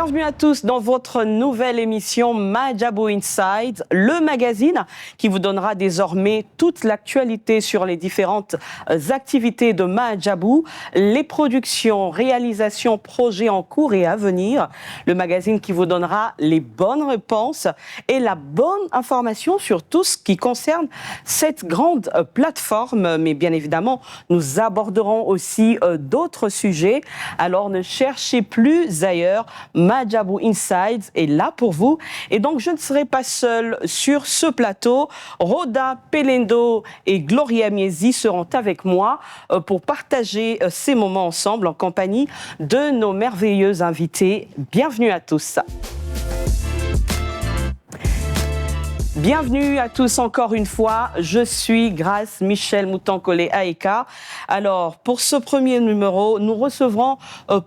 Bienvenue à tous dans votre nouvelle émission Madjabou Inside, le magazine qui vous donnera désormais toute l'actualité sur les différentes activités de Madjabou, les productions, réalisations, projets en cours et à venir. Le magazine qui vous donnera les bonnes réponses et la bonne information sur tout ce qui concerne cette grande plateforme. Mais bien évidemment, nous aborderons aussi d'autres sujets. Alors ne cherchez plus ailleurs. Madjabou Inside est là pour vous. Et donc, je ne serai pas seule sur ce plateau. Roda Pelendo et Gloria Miezi seront avec moi pour partager ces moments ensemble en compagnie de nos merveilleux invités. Bienvenue à tous. Bienvenue à tous encore une fois. Je suis Grace Michel Moutankolé Aeka. Alors, pour ce premier numéro, nous recevrons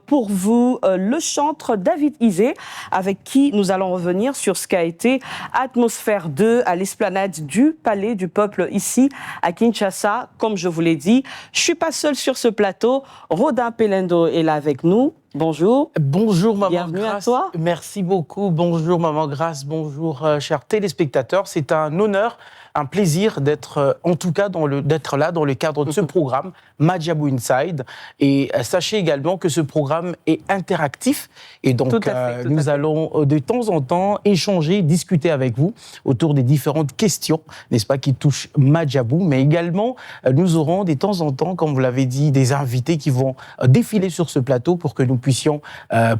pour vous le chantre David Isé, avec qui nous allons revenir sur ce qu'a été Atmosphère 2 à l'esplanade du Palais du Peuple ici à Kinshasa. Comme je vous l'ai dit, je suis pas seule sur ce plateau. Rodin Pelendo est là avec nous. Bonjour. Bonjour Maman Bienvenue Grace. à toi. Merci beaucoup. Bonjour Maman Grace. Bonjour chers téléspectateurs. C'est un honneur, un plaisir d'être en tout cas d'être là dans le cadre de ce programme Madjabou Inside. Et sachez également que ce programme est interactif et donc nous allons de temps en temps échanger, discuter avec vous autour des différentes questions, n'est-ce pas, qui touchent Madjabou, mais également nous aurons de temps en temps, comme vous l'avez dit, des invités qui vont défiler sur ce plateau pour que nous puissions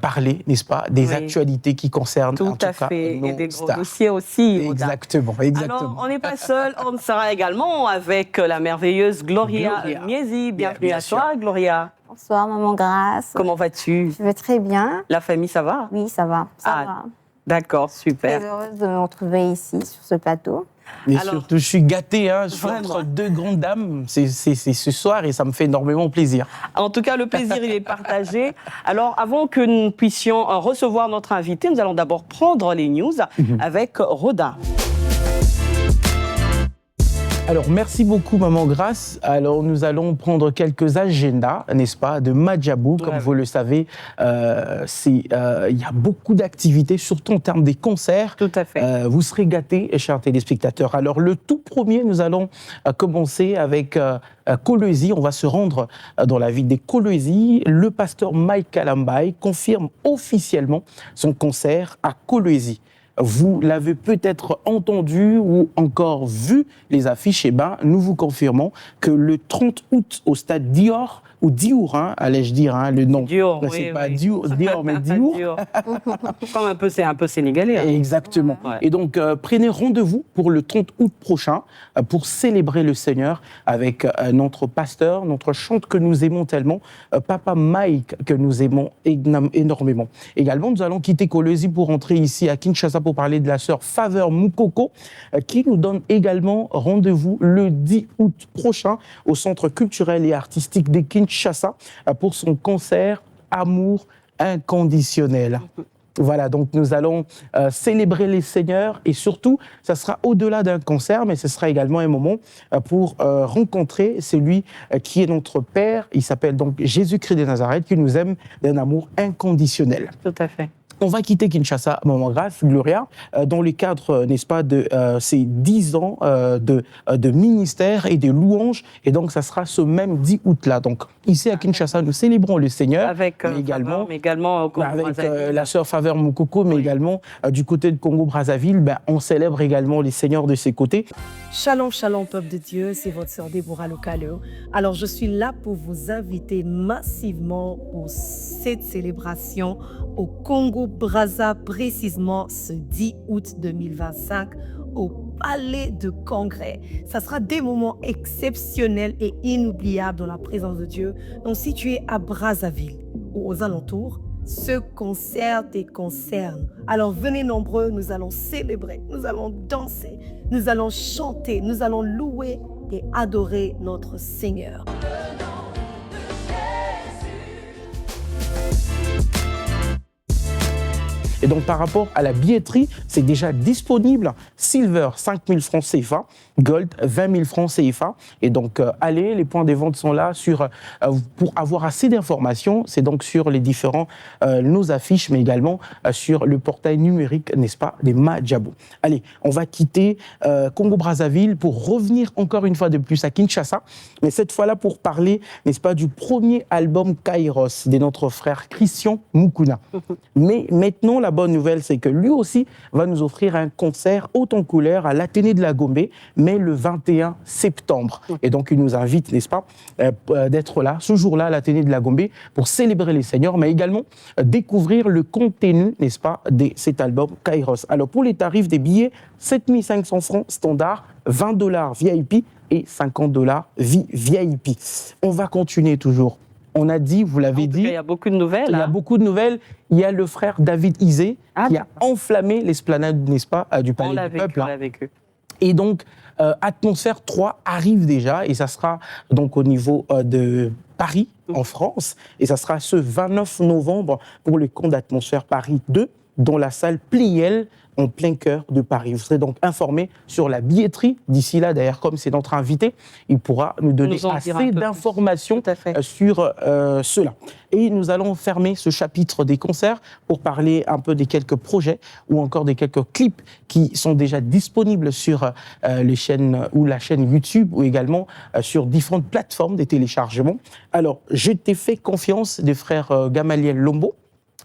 parler, n'est-ce pas, des actualités qui concernent tout en tout à cas fait. nos et des gros stars. dossiers aussi. Exactement. Alors, on n'est pas seul, on sera également avec la merveilleuse Gloria Miezi. Bienvenue à toi, Gloria. Bonsoir, Maman Grace. Comment vas-tu? Je vais très bien. La famille, ça va? Oui, ça va. Ça va. D'accord, super. Très heureuse de me retrouver ici, sur ce plateau. Mais surtout, je suis gâté, je suis entre deux grandes dames. C'est ce soir et ça me fait énormément plaisir. En tout cas, le plaisir, il est partagé. Alors, avant que nous puissions recevoir notre invité, nous allons d'abord prendre les news avec Rodin. Alors, merci beaucoup, Maman Grace. Alors, nous allons prendre quelques agendas, n'est-ce pas, de Madjabou. Comme vous le savez, il y a beaucoup d'activités, surtout en termes des concerts. Tout à fait. Vous serez gâtés, chers téléspectateurs. Alors, le tout premier, nous allons commencer avec Kolwezi. On va se rendre dans la ville des Kolwezi. Le pasteur Mike Kalambai confirme officiellement son concert à Kolwezi. Vous l'avez peut-être entendu ou encore vu les affiches, nous vous confirmons que le 30 août au stade Dior, ou Diour, allais-je dire, le nom. Dior, c'est pas Dior, mais Diour. C'est un peu sénégalais. Exactement. Ouais. Et donc, prenez rendez-vous pour le 30 août prochain pour célébrer le Seigneur avec notre pasteur, notre chante que nous aimons tellement, Papa Mike, que nous aimons énormément. Également, nous allons quitter Kolwezi pour rentrer ici à Kinshasa pour parler de la sœur Faveur Moukoko, qui nous donne également rendez-vous le 10 août prochain au Centre culturel et artistique de Kinshasa pour son concert Amour inconditionnel. Voilà, donc nous allons célébrer les Seigneurs et surtout, ça sera au-delà d'un concert, mais ce sera également un moment pour rencontrer celui qui est notre Père. Il s'appelle donc Jésus-Christ de Nazareth, qui nous aime d'un amour inconditionnel. Tout à fait. On va quitter Kinshasa, Maman Grace, Gloria, dans le cadre, n'est-ce pas, de ces 10 ans de ministère et de louanges. Et donc, ça sera ce même 10 août-là. Donc, ici à Kinshasa, nous célébrons le Seigneur. Avec également avec la sœur Faveur Moukoko, mais également du côté de Congo-Brazzaville, on célèbre également les Seigneurs de ses côtés. Shalom, shalom, peuple de Dieu, c'est votre sœur Déborah Localo. Alors, je suis là pour vous inviter massivement pour cette célébration au Congo-Brazza, précisément ce 10 août 2025, au Palais de Congrès. Ça sera des moments exceptionnels et inoubliables dans la présence de Dieu. Donc, si tu es à Brazzaville ou aux alentours, ce concert te concerne. Alors venez nombreux, nous allons célébrer, nous allons danser, nous allons chanter, nous allons louer et adorer notre Seigneur. Et donc, par rapport à la billetterie, c'est déjà disponible. Silver, 5 000 francs CFA. Gold, 20 000 francs CFA. Et donc, allez, les points de vente sont là pour avoir assez d'informations. C'est donc sur les différents, nos affiches, mais également sur le portail numérique, n'est-ce pas, des Madjabou. Allez, on va quitter Congo-Brazzaville pour revenir encore une fois de plus à Kinshasa. Mais cette fois-là pour parler, n'est-ce pas, du premier album Kairos de notre frère Christian Mukuna. Mais maintenant, la bonne nouvelle, c'est que lui aussi va nous offrir un concert haut en couleur à l'Athénée de la Gombe, mais le 21 septembre. Et donc, il nous invite, n'est-ce pas, d'être là, ce jour-là, à l'Athénée de la Gombe, pour célébrer les Seigneurs, mais également découvrir le contenu, n'est-ce pas, de cet album Kairos. Alors, pour les tarifs des billets, 7 500 francs standard, 20 $ VIP et 50 $ VIP. On va continuer toujours. On a dit, vous l'avez dit, il y a beaucoup de nouvelles. il y a beaucoup de nouvelles. Il y a le frère David Isé qui a enflammé l'esplanade, n'est-ce pas, du Palais du Peuple. On l'a vécu. Et donc, Atmosphère 3 arrive déjà et ça sera donc au niveau de Paris, en France. Et ça sera ce 29 novembre pour le camp d'Atmosphère Paris 2, dans la salle Pliel, en plein cœur de Paris. Vous serez donc informé sur la billetterie. D'ici là, d'ailleurs, comme c'est notre invité, il pourra nous donner assez d'informations sur cela. Et nous allons fermer ce chapitre des concerts pour parler un peu des quelques projets ou encore des quelques clips qui sont déjà disponibles sur les chaînes ou la chaîne YouTube ou également sur différentes plateformes de téléchargement. Alors, je t'ai fait confiance des frères Gamaliel Lombo.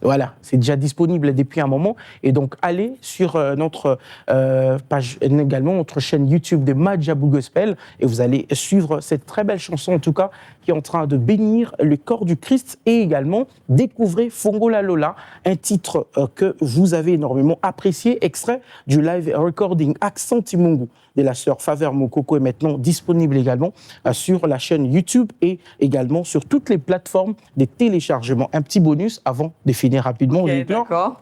Voilà, c'est déjà disponible depuis un moment. Et donc, allez sur notre page, également notre chaîne YouTube de Madjabou Gospel, et vous allez suivre cette très belle chanson, en tout cas, qui est en train de bénir le corps du Christ, et également découvrir Fongola Lola, un titre que vous avez énormément apprécié, extrait du live recording Accent Timungu de la sœur Faveur Mokoko, est maintenant disponible également sur la chaîne YouTube et également sur toutes les plateformes des téléchargements. Un petit bonus avant de finir rapidement. Okay, d'accord.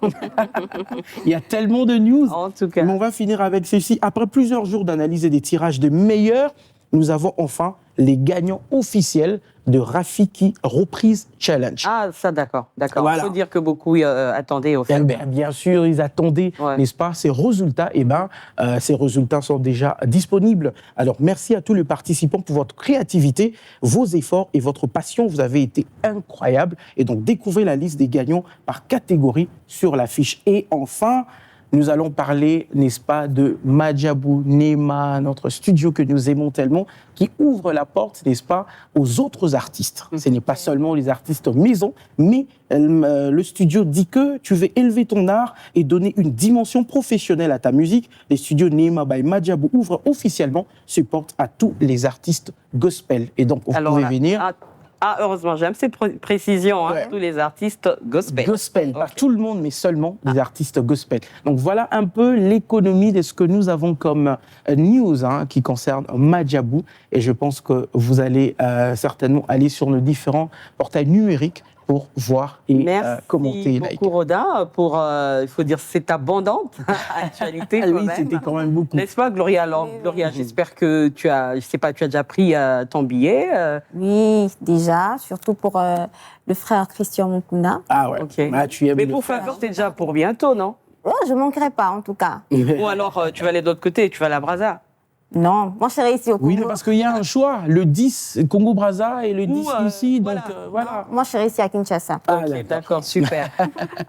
Il y a tellement de news. En tout cas. Mais on va finir avec ceci. Après plusieurs jours d'analyse et des tirages des meilleurs, nous avons enfin les gagnants officiels de Rafiki Reprise Challenge. Ah, ça, d'accord. Voilà. Il faut dire que beaucoup attendaient au fait. Bien sûr, ils attendaient, n'est-ce pas, ces résultats. Eh bien, ces résultats sont déjà disponibles. Alors, merci à tous les participants pour votre créativité, vos efforts et votre passion. Vous avez été incroyables. Et donc, découvrez la liste des gagnants par catégorie sur l'affiche. Et enfin, nous allons parler, n'est-ce pas, de Madjabou Nema, notre studio que nous aimons tellement, qui ouvre la porte, n'est-ce pas, aux autres artistes. Ce n'est pas seulement les artistes maison, mais le studio dit que tu veux élever ton art et donner une dimension professionnelle à ta musique. Les studios Nema by Madjabou ouvrent officiellement ses portes à tous les artistes gospel. Et donc, vous pouvez venir... heureusement, j'aime ces précisions, tous les artistes gospel. Gospel, pas tout le monde, mais seulement les artistes gospel. Donc voilà un peu l'économie de ce que nous avons comme news qui concerne Madjabou. Et je pense que vous allez certainement aller sur nos différents portails numériques pour voir et commenter. Merci beaucoup, Rodin, pour, il faut dire, cette abondante actualité. Oui, c'était quand même beaucoup. N'est-ce pas, Gloria? Alors, Gloria, j'espère que tu as, je sais pas, tu as déjà pris ton billet. Oui, déjà, surtout pour le frère Christian Mukuna. Ah ouais. Okay. Ah, tu aimes mais pour Faveur, t'es déjà pour bientôt, non? Oh, je manquerai pas, en tout cas. Ou alors, tu vas aller de l'autre côté, tu vas à la Brazza. Non, moi je serai ici au Congo. Oui, mais parce qu'il y a un choix, le 10 Congo-Brazza et le 10 ici, donc voilà. Moi je serai ici à Kinshasa. Ah, d'accord, super.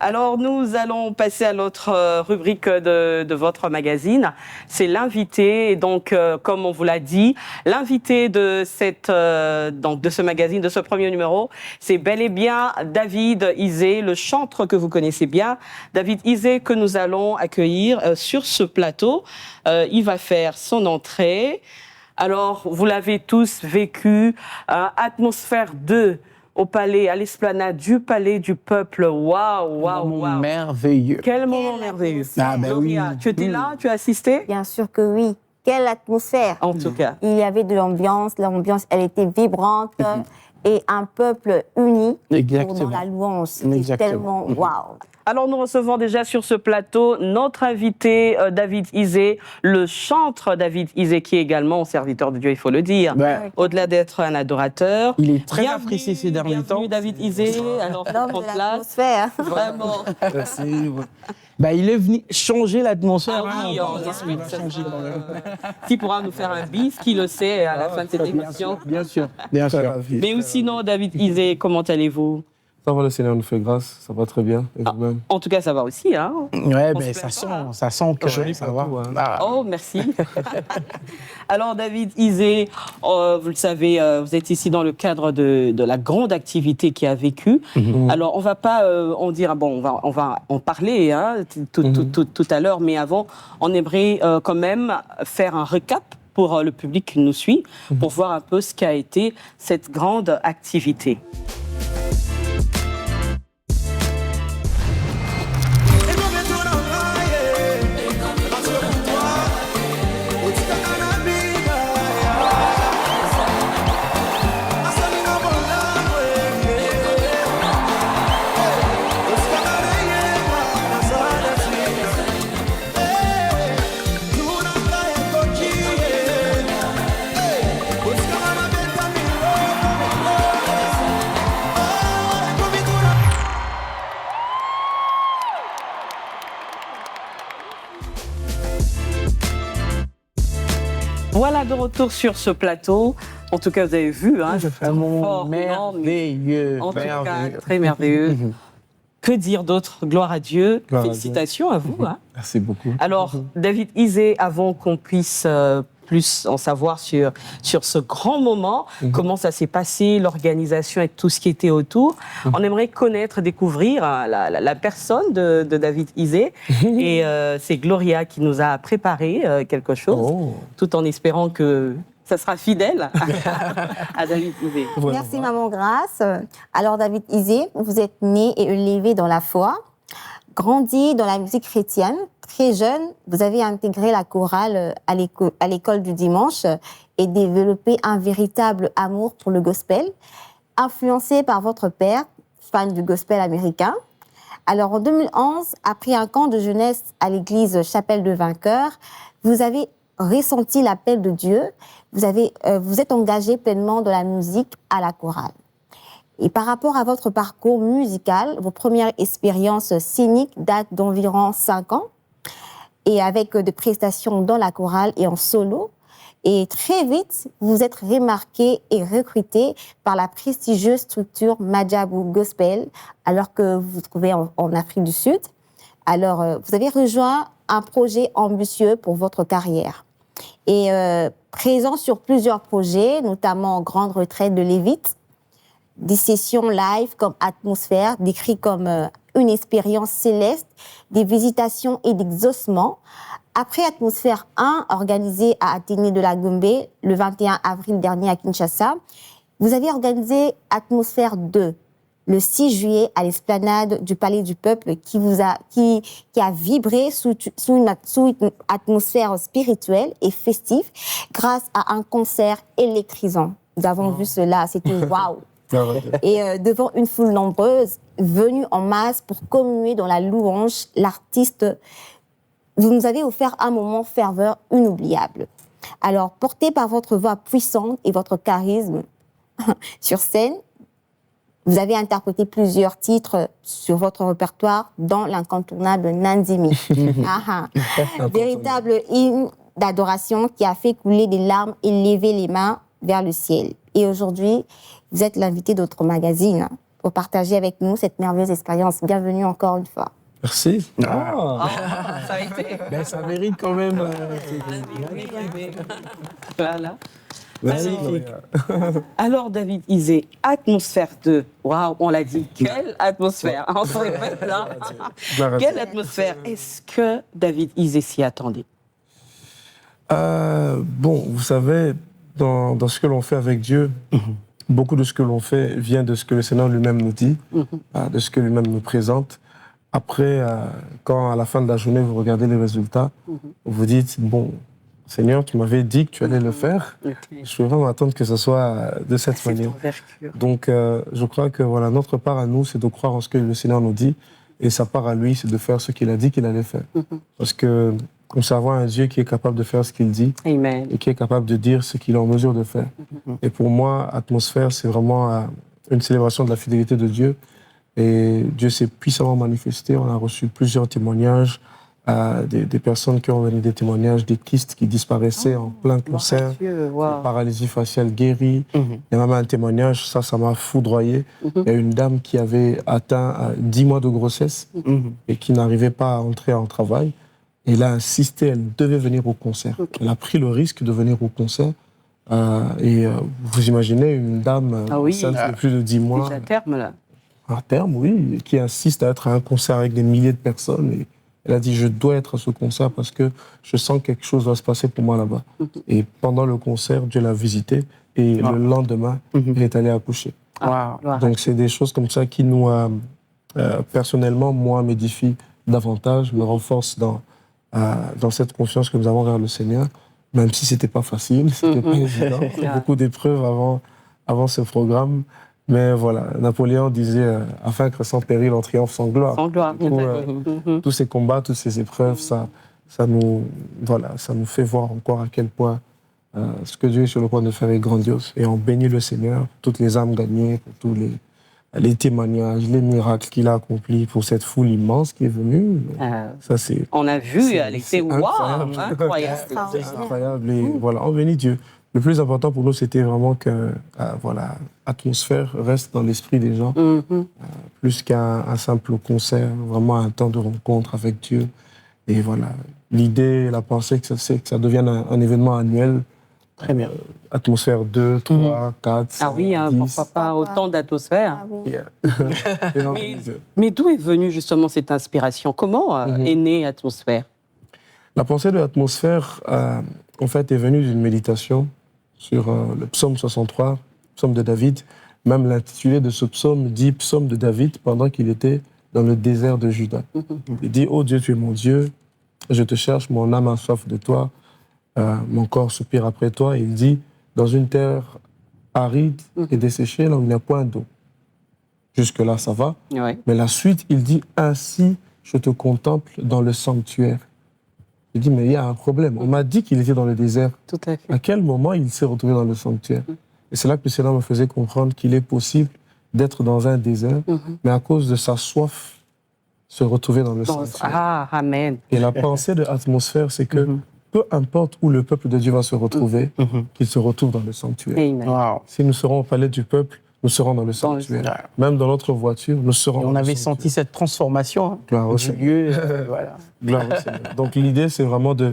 Alors, nous allons passer à l'autre rubrique de votre magazine. C'est l'invité. Et donc, comme on vous l'a dit, l'invité de ce magazine, de ce premier numéro, c'est bel et bien David Isé, le chantre que vous connaissez bien. David Isé que nous allons accueillir sur ce plateau. Il va faire son entrée. Alors, vous l'avez tous vécu, Atmosphère 2 au palais, à l'esplanade du Palais du Peuple. Waouh, waouh, waouh. Merveilleux. Quel moment merveilleux. Ah ben Gloria, oui. tu étais là, tu as assisté? Bien sûr que oui. Quelle atmosphère. En tout cas. Il y avait de l'ambiance, elle était vibrante et un peuple uni Exactement. dans la louange. C'était tellement waouh. Alors, nous recevons déjà sur ce plateau notre invité David Isé, le chantre David Isé, qui est également serviteur de Dieu, il faut le dire. Ouais. Au-delà d'être un adorateur. Il est très Bienvenue, apprécié ces derniers temps. bienvenue, David Isé. Alors, L'homme prends de place. l'atmosphère. Vraiment. Merci. Bah, il est venu changer l'atmosphère. Ah oui, hein. on espère va que ça changer sera, quand même. Qui pourra nous faire un bis, qui le sait à la fin de cette émission. Bien sûr. Bien sûr. Mais ou sinon, David Isé, comment allez-vous? Ça va, le Seigneur nous fait grâce, ça va très bien. Et vous-même? En tout cas, ça va aussi, hein? Ouais, On mais se ça plaint pas, sent, ça sent que Joli ça va. partout, hein. Ah. Oh, merci. Alors, David Isé, vous le savez, vous êtes ici dans le cadre de la grande activité qui a vécu. Alors, on va pas en dire, bon, on va en parler hein, tout à l'heure, mais avant, on aimerait quand même faire un récap pour le public qui nous suit, pour voir un peu ce qu'a été cette grande activité. Voilà, de retour sur ce plateau. En tout cas, vous avez vu, hein, Un moment fort, merveilleux. en tout cas, merveilleux. très merveilleux. Que dire d'autre? Gloire à Dieu. Gloire à Dieu. Félicitations à vous. Hein. Merci beaucoup. Alors, David Isé, avant qu'on puisse plus en savoir sur ce grand moment, comment ça s'est passé, l'organisation et tout ce qui était autour, on aimerait connaître, découvrir hein, la personne de David Isé. Et c'est Gloria qui nous a préparé quelque chose, Oh. tout en espérant que ça sera fidèle à David Isé. Merci, Maman Grâce. Alors, David Isé, vous êtes né et élevé dans la foi, grandi dans la musique chrétienne. Très jeune, vous avez intégré la chorale à l'école du dimanche et développé un véritable amour pour le gospel, influencé par votre père, fan du gospel américain. Alors, en 2011, après un camp de jeunesse à l'église Chapelle de Vainqueurs, vous avez ressenti l'appel de Dieu. Vous êtes engagé pleinement dans la musique à la chorale. Et par rapport à votre parcours musical, vos premières expériences scéniques datent d'environ 5 ans, et avec des prestations dans la chorale et en solo. Et très vite, vous êtes remarqué et recruté par la prestigieuse structure Madjabou Gospel, alors que vous vous trouvez en Afrique du Sud. Alors, vous avez rejoint un projet ambitieux pour votre carrière. Et présent sur plusieurs projets, notamment Grande Retraite de Lévite, des sessions live comme Atmosphère, décrites comme une expérience céleste, des visitations et d'exaucement. Après Atmosphère 1, organisée à Athénée de la Gombe le 21 avril dernier à Kinshasa, vous avez organisé Atmosphère 2 le 6 juillet à l'esplanade du Palais du Peuple qui a vibré sous une atmosphère spirituelle et festive grâce à un concert électrisant. Nous avons vu cela, c'était waouh! Et devant une foule nombreuse, venue en masse pour commuer dans la louange, l'artiste, vous nous avez offert un moment ferveur inoubliable. Alors, porté par votre voix puissante et votre charisme sur scène, vous avez interprété plusieurs titres sur votre répertoire, dont l'incontournable Nandimi. Véritable hymne d'adoration qui a fait couler des larmes et lever les mains vers le ciel. Et aujourd'hui, vous êtes l'invité de notre magazine pour partager avec nous cette merveilleuse expérience. Bienvenue encore une fois. Merci. Ça a été. Ben, ça mérite quand même. Voilà. Merci. Alors, David Isé, Atmosphère 2. Waouh, on l'a dit. Quelle atmosphère. On se répète là. Quelle atmosphère. Est-ce que David Isé s'y attendait? Bon, vous savez, dans ce que l'on fait avec Dieu, beaucoup de ce que l'on fait vient de ce que le Seigneur lui-même nous dit, de ce que lui-même nous présente. Après, quand à la fin de la journée, vous regardez les résultats, vous dites, bon, Seigneur, tu m'avais dit que tu allais le faire. Je peux vraiment attendre que ce soit de cette manière. Donc, je crois que voilà, notre part à nous, c'est de croire en ce que le Seigneur nous dit Et sa part à lui, c'est de faire ce qu'il a dit qu'il allait faire. Parce que nous servons un Dieu qui est capable de faire ce qu'il dit Amen. et qui est capable de dire ce qu'il est en mesure de faire. Et pour moi, Atmosphère, c'est vraiment une célébration de la fidélité de Dieu. Et Dieu s'est puissamment manifesté. On a reçu plusieurs témoignages, des personnes qui ont donné des témoignages, des kystes qui disparaissaient en plein concert, Dieu, wow. paralysie faciale guérie. Il y a même un témoignage, ça m'a foudroyé. Il y a une dame qui avait atteint 10 mois de grossesse et qui n'arrivait pas à entrer en travail. Et elle a insisté, elle devait venir au concert. Elle a pris le risque de venir au concert. Vous imaginez une dame enceinte de plus de 10 mois. C'est à terme, là. À terme, oui, qui insiste à être à un concert avec des milliers de personnes. Et elle a dit, je dois être à ce concert parce que je sens que quelque chose va se passer pour moi là-bas. Et pendant le concert, Dieu l'a visitée et le lendemain, elle est allée accoucher. Wow. Donc, c'est des choses comme ça qui nous, personnellement, moi, m'édifient davantage, me renforcent dans cette confiance que nous avons vers le Seigneur, même si c'était pas facile, c'était pas évident. Beaucoup d'épreuves avant ce programme. Mais voilà, Napoléon disait afin que sans péril, on triomphe sans gloire. Sans gloire. Du coup, tous ces combats, toutes ces épreuves, ça nous fait voir encore à quel point ce que Dieu est sur le point de faire est grandiose. Et on bénit le Seigneur, toutes les âmes gagnées, pour tous les témoignages, les miracles qu'il a accomplis pour cette foule immense qui est venue. Ça, c'est, on a vu, elle était incroyable. Incroyable. C'est incroyable. Et voilà, on bénit Dieu. Le plus important pour nous, c'était vraiment que Atmosphère reste dans l'esprit des gens, plus qu'un simple concert, vraiment un temps de rencontre avec Dieu. Et voilà, l'idée, la pensée, c'est que ça devienne un événement annuel. Très bien. Atmosphère 2, 3, 4, 5, Ah oui, 10. pourquoi pas autant d'atmosphère. Ah oui. Yeah. Mais d'où est venue justement cette inspiration? Comment est née Atmosphère? La pensée de l'Atmosphère, en fait, est venue d'une méditation sur le psaume 63, psaume de David. Même l'intitulé de ce psaume dit psaume de David pendant qu'il était dans le désert de Juda. Il dit, ô Dieu, tu es mon Dieu, je te cherche, mon âme a soif de toi, mon corps soupire après toi. Il dit, dans une terre aride et desséchée, là où il n'y a point d'eau. Jusque-là, ça va. Ouais. Mais la suite, il dit, ainsi je te contemple dans le sanctuaire. Il dit, mais il y a un problème. On m'a dit qu'il était dans le désert. Tout à fait. À quel moment il s'est retrouvé dans le sanctuaire? Et c'est là que le Seigneur me faisait comprendre qu'il est possible d'être dans un désert, mais à cause de sa soif, se retrouver dans le sanctuaire. Ah, amen. Et la pensée de l'Atmosphère, c'est que peu importe où le peuple de Dieu va se retrouver, qu'il se retrouve dans le sanctuaire. Amen. Wow. Si nous serons au palais du peuple, nous serons dans le sanctuaire. Même dans notre voiture, nous serons Et dans on le avait sanctuaire. senti cette transformation Gloire au du Seigneur. lieu. Voilà. Gloire au Seigneur. Donc l'idée, c'est vraiment de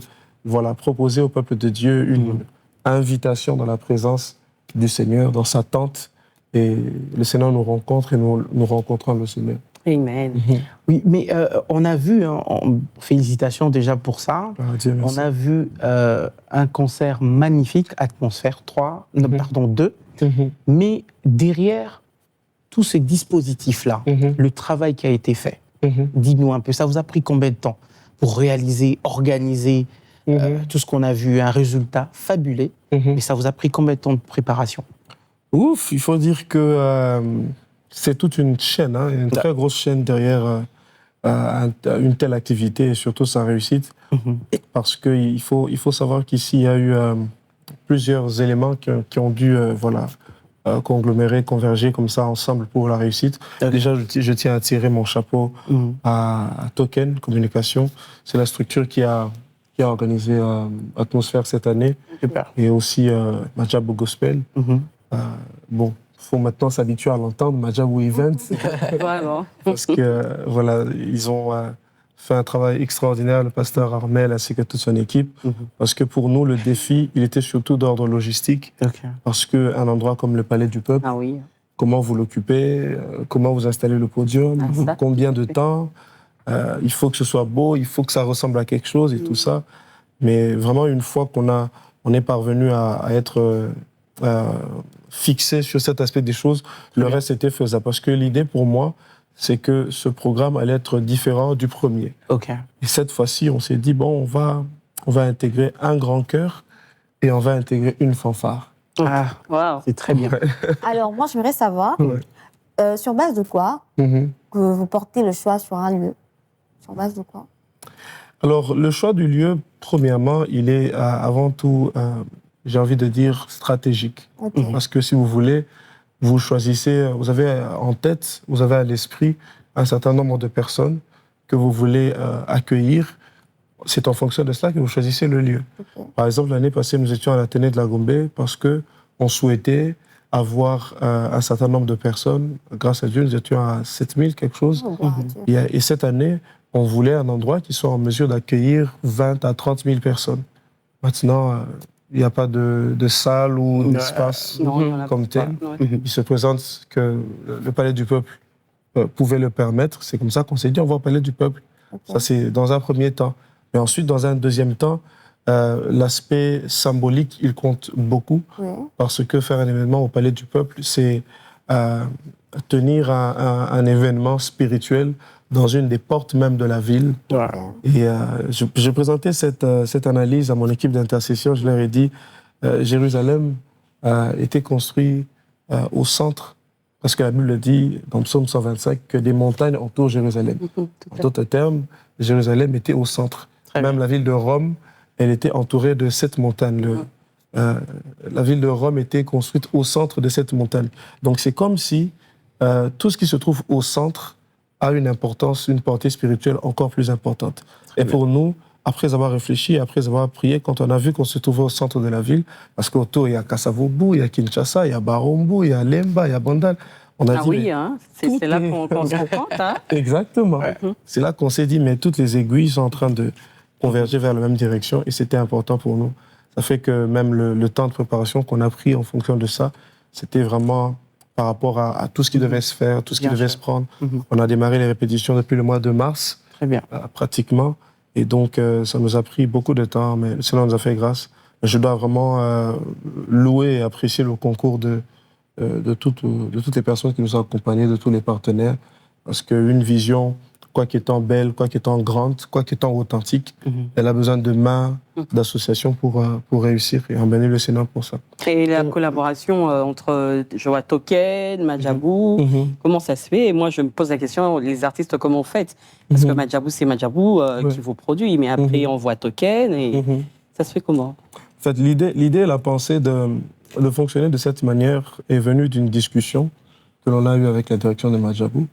proposer au peuple de Dieu une invitation dans la présence du Seigneur, dans sa tente. Et le Seigneur nous rencontre et nous rencontrons le Seigneur. Amen. Oui, mais on a vu, félicitations déjà pour ça, Gloire à Dieu, merci. on a vu un concert magnifique, Atmosphère 2, mais derrière tous ces dispositifs-là, le travail qui a été fait, dis-nous un peu, ça vous a pris combien de temps pour réaliser, organiser tout ce qu'on a vu, un résultat fabuleux, mais ça vous a pris combien de temps de préparation? Ouf, il faut dire que c'est toute une chaîne, hein, une très grosse chaîne derrière une telle activité et surtout sa réussite. Parce qu'il faut savoir qu'ici, il y a eu plusieurs éléments qui ont dû conglomérer, converger comme ça ensemble pour la réussite. Déjà, je tiens à tirer mon chapeau à Token Communication. C'est la structure qui a organisé Atmosphère cette année. Super. Et aussi Majabou Gospel. Bon, il faut maintenant s'habituer à l'entendre, Majabou Event. Vraiment. Parce que, voilà, ils ont fait un travail extraordinaire, le pasteur Armel ainsi que toute son équipe. Parce que pour nous, le défi, il était surtout d'ordre logistique. Parce qu'un endroit comme le Palais du Peuple, Ah oui. comment vous l'occupez, comment vous installez le podium, ça. combien de temps, il faut que ce soit beau, il faut que ça ressemble à quelque chose et tout ça. Mais vraiment, une fois on est parvenu à être fixé sur cet aspect des choses, le reste était faisable. Parce que l'idée pour moi, c'est que ce programme allait être différent du premier. Et cette fois-ci, on s'est dit, bon, on va intégrer un grand chœur et on va intégrer une fanfare. Ah, Wow. c'est très bien. Alors, moi, j'aimerais savoir, Sur base de quoi Mhm. que vous portez le choix sur un lieu? Sur base de quoi? Alors, le choix du lieu, premièrement, il est avant tout, j'ai envie de dire, stratégique. Ok. Parce que si vous voulez, vous choisissez, vous avez en tête, vous avez à l'esprit un certain nombre de personnes que vous voulez accueillir. C'est en fonction de cela que vous choisissez le lieu. Ok. Par exemple, l'année passée, nous étions à l'Athénée de la Gombe parce qu'on souhaitait avoir un certain nombre de personnes. Grâce à Dieu, nous étions à 7000 quelque chose. Oh, wow, Dieu. Et cette année, on voulait un endroit qui soit en mesure d'accueillir 20 à 30 000 personnes. Maintenant, il n'y a pas de salle ou d'espace Non, il y en a comme pas. tel. Ouais. Il se présente que le Palais du Peuple pouvait le permettre. C'est comme ça qu'on s'est dit, on va au Palais du Peuple. Ok. Ça, c'est dans un premier temps. Mais ensuite, dans un deuxième temps, l'aspect symbolique, il compte beaucoup. Oui. Parce que faire un événement au Palais du Peuple, c'est tenir un événement spirituel dans une des portes même de la ville. Et j'ai présenté cette analyse à mon équipe d'intercession. Je leur ai dit, Jérusalem était construit au centre, parce que la Bible le dit dans Psaume 125, que des montagnes entourent Jérusalem. En d'autres termes, Jérusalem était au centre. Très Même la ville de Rome, elle était entourée de cette montagne. La ville de Rome était construite au centre de cette montagne. Donc c'est comme si tout ce qui se trouve au centre a une importance, une portée spirituelle encore plus importante. Et pour nous, après avoir réfléchi, après avoir prié, quand on a vu qu'on se trouvait au centre de la ville, parce qu'autour il y a Kasavubu, il y a Kinshasa, il y a Barombo, il y a Lemba, il y a Bandal, on a Ah dit, oui, mais hein, tout c'est là est- qu'on se rend compte. Hein. Exactement. C'est là qu'on s'est dit, mais toutes les aiguilles sont en train de converger vers la même direction et c'était important pour nous. Ça fait que même le temps de préparation qu'on a pris en fonction de ça, c'était vraiment par rapport à tout ce qui devait se faire, tout ce qui Bien devait sûr. se prendre. On a démarré les répétitions depuis le mois de mars, Très bien. pratiquement. Et donc, ça nous a pris beaucoup de temps, mais le Seigneur nous a fait grâce. Je dois vraiment louer et apprécier le concours de toutes les personnes qui nous ont accompagnés, de tous les partenaires, parce qu'une vision, quoi qu'étant belle, quoi qu'étant grande, quoi qu'étant authentique, elle a besoin de mains, d'associations pour réussir, et en bénir le Seigneur pour ça. Et la collaboration entre, je vois, Token, Madjabou, comment ça se fait? Et moi, je me pose la question, les artistes, comment vous faites? Parce que Madjabou, c'est Madjabou qui vous produit, mais après, on voit Token, et ça se fait comment? En fait, l'idée, la pensée de fonctionner de cette manière est venue d'une discussion que l'on a eue avec la direction de Madjabou.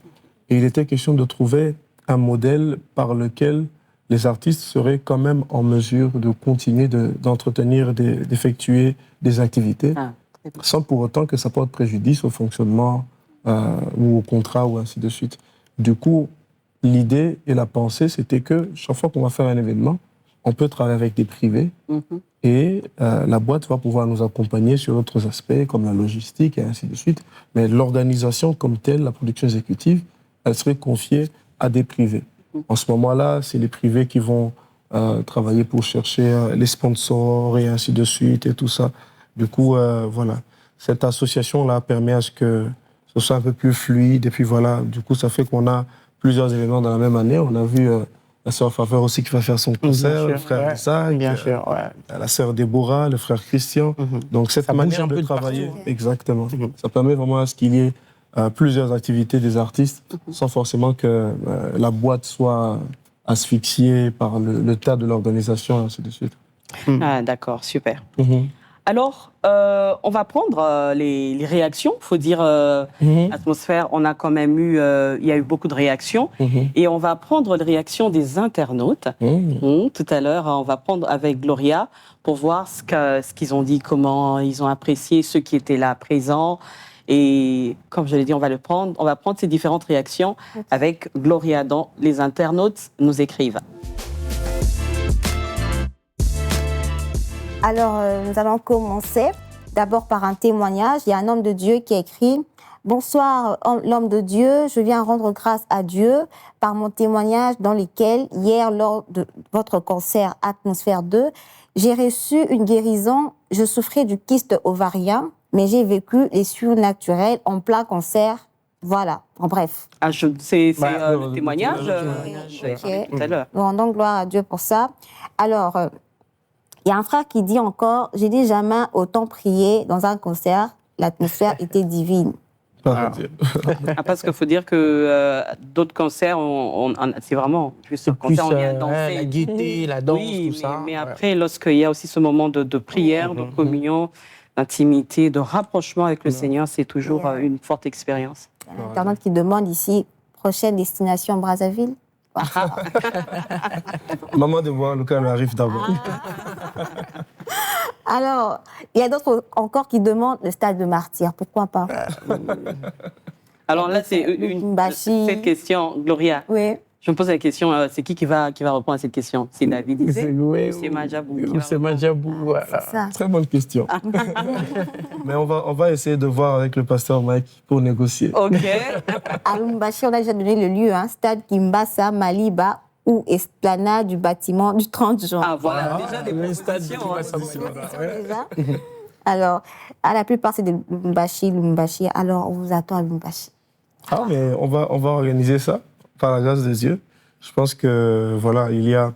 Et il était question de trouver un modèle par lequel les artistes seraient quand même en mesure de continuer d'entretenir, d'effectuer des activités, Ah, très bien. sans pour autant que ça porte préjudice au fonctionnement ou au contrat ou ainsi de suite. Du coup, l'idée et la pensée, c'était que chaque fois qu'on va faire un événement, on peut travailler avec des privés et la boîte va pouvoir nous accompagner sur d'autres aspects comme la logistique et ainsi de suite. Mais l'organisation comme telle, la production exécutive, elle serait confiée à des privés. En ce moment-là, c'est les privés qui vont travailler pour chercher les sponsors et ainsi de suite et tout ça. Du coup, voilà. Cette association-là permet à ce que ce soit un peu plus fluide. Et puis voilà, du coup, ça fait qu'on a plusieurs événements dans la même année. On a vu la sœur Faveur aussi qui va faire son concert, le frère Isaac, Bien sûr, ouais. la sœur Déborah, le frère Christian. Donc cette Ça bouge manière un peu de de travailler, partout. exactement, ça permet vraiment à ce qu'il y ait plusieurs activités des artistes sans forcément que la boîte soit asphyxiée par le tas de l'organisation et ainsi de suite. Ah, d'accord, super. Alors, on va prendre les réactions. Il faut dire, Atmosphère, on a quand même eu, il y a eu beaucoup de réactions. Et on va prendre les réactions des internautes. Tout à l'heure, on va prendre avec Gloria pour voir ce qu'ils ont dit, comment ils ont apprécié ceux qui étaient là présents. Et comme je l'ai dit, on va prendre ces différentes réactions avec Gloria, dont les internautes nous écrivent. Alors, nous allons commencer d'abord par un témoignage. Il y a un homme de Dieu qui a écrit « Bonsoir, l'homme de Dieu, je viens rendre grâce à Dieu par mon témoignage dans lequel, hier, lors de votre concert Atmosphère 2, j'ai reçu une guérison. Je souffrais du kyste ovarien, mais j'ai vécu les surnaturels en plein concert. Voilà, en bref. Ah, c'est Bah, le témoignage Ok. tout à l'heure. Nous rendons gloire à Dieu pour ça. Alors, il y a un frère qui dit encore « J'ai dit jamais autant prié dans un concert. L'atmosphère était divine. » Pas à dire. Parce qu'il faut dire que d'autres concerts, c'est vraiment juste un concert, on vient danser. la gaieté, la danse, Oui, tout ça. mais après, lorsqu'il y a aussi ce moment de prière, de communion, d'intimité, de rapprochement avec le Seigneur, c'est toujours une forte expérience. Il y a un internaute qui demande ici, prochaine destination Brazzaville. Maman de moi, Lucas, elle arrive d'abord. Alors, il y a d'autres encore qui demandent le stade de martyr. Pourquoi pas? Alors là, c'est Mbashi. cette question, Gloria. Oui. Je me pose la question, c'est qui va répondre à cette question? C'est David Isé ou c'est Madjabou qui va C'est Madjabou, voilà. C'est ça. Très bonne question. Mais on va essayer de voir avec le pasteur Mike pour négocier. Ok. À Lumbashi, on a déjà donné le lieu, hein, stade Kimbassa, Maliba ou esplanade du bâtiment du 30 juin. Ah, voilà, déjà des le stade propositions. Déjà. Alors, à la plupart, c'est de Lumbashi. Alors, on vous attend à Lumbashi. Ah, mais on va organiser ça, par la grâce de Dieu. Je pense que, voilà, il y a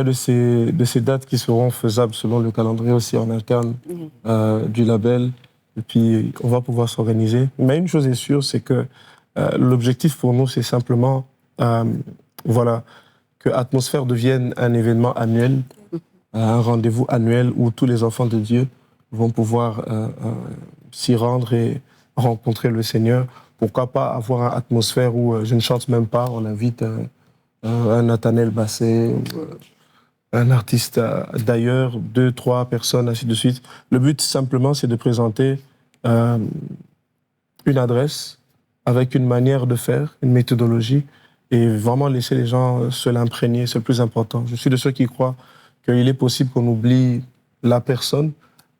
de ces dates qui seront faisables selon le calendrier aussi en interne du label. Et puis, on va pouvoir s'organiser. Mais une chose est sûre, c'est que l'objectif pour nous, c'est simplement, voilà, que Atmosphère devienne un événement annuel, un rendez-vous annuel où tous les enfants de Dieu vont pouvoir s'y rendre et rencontrer le Seigneur. Pourquoi pas avoir une atmosphère où je ne chante même pas, on invite un Nathanaël Basset, ou, un artiste d'ailleurs, 2, 3 personnes, ainsi de suite. Le but, simplement, c'est de présenter une adresse avec une manière de faire, une méthodologie, et vraiment laisser les gens se l'imprégner, c'est le plus important. Je suis de ceux qui croient qu'il est possible qu'on oublie la personne,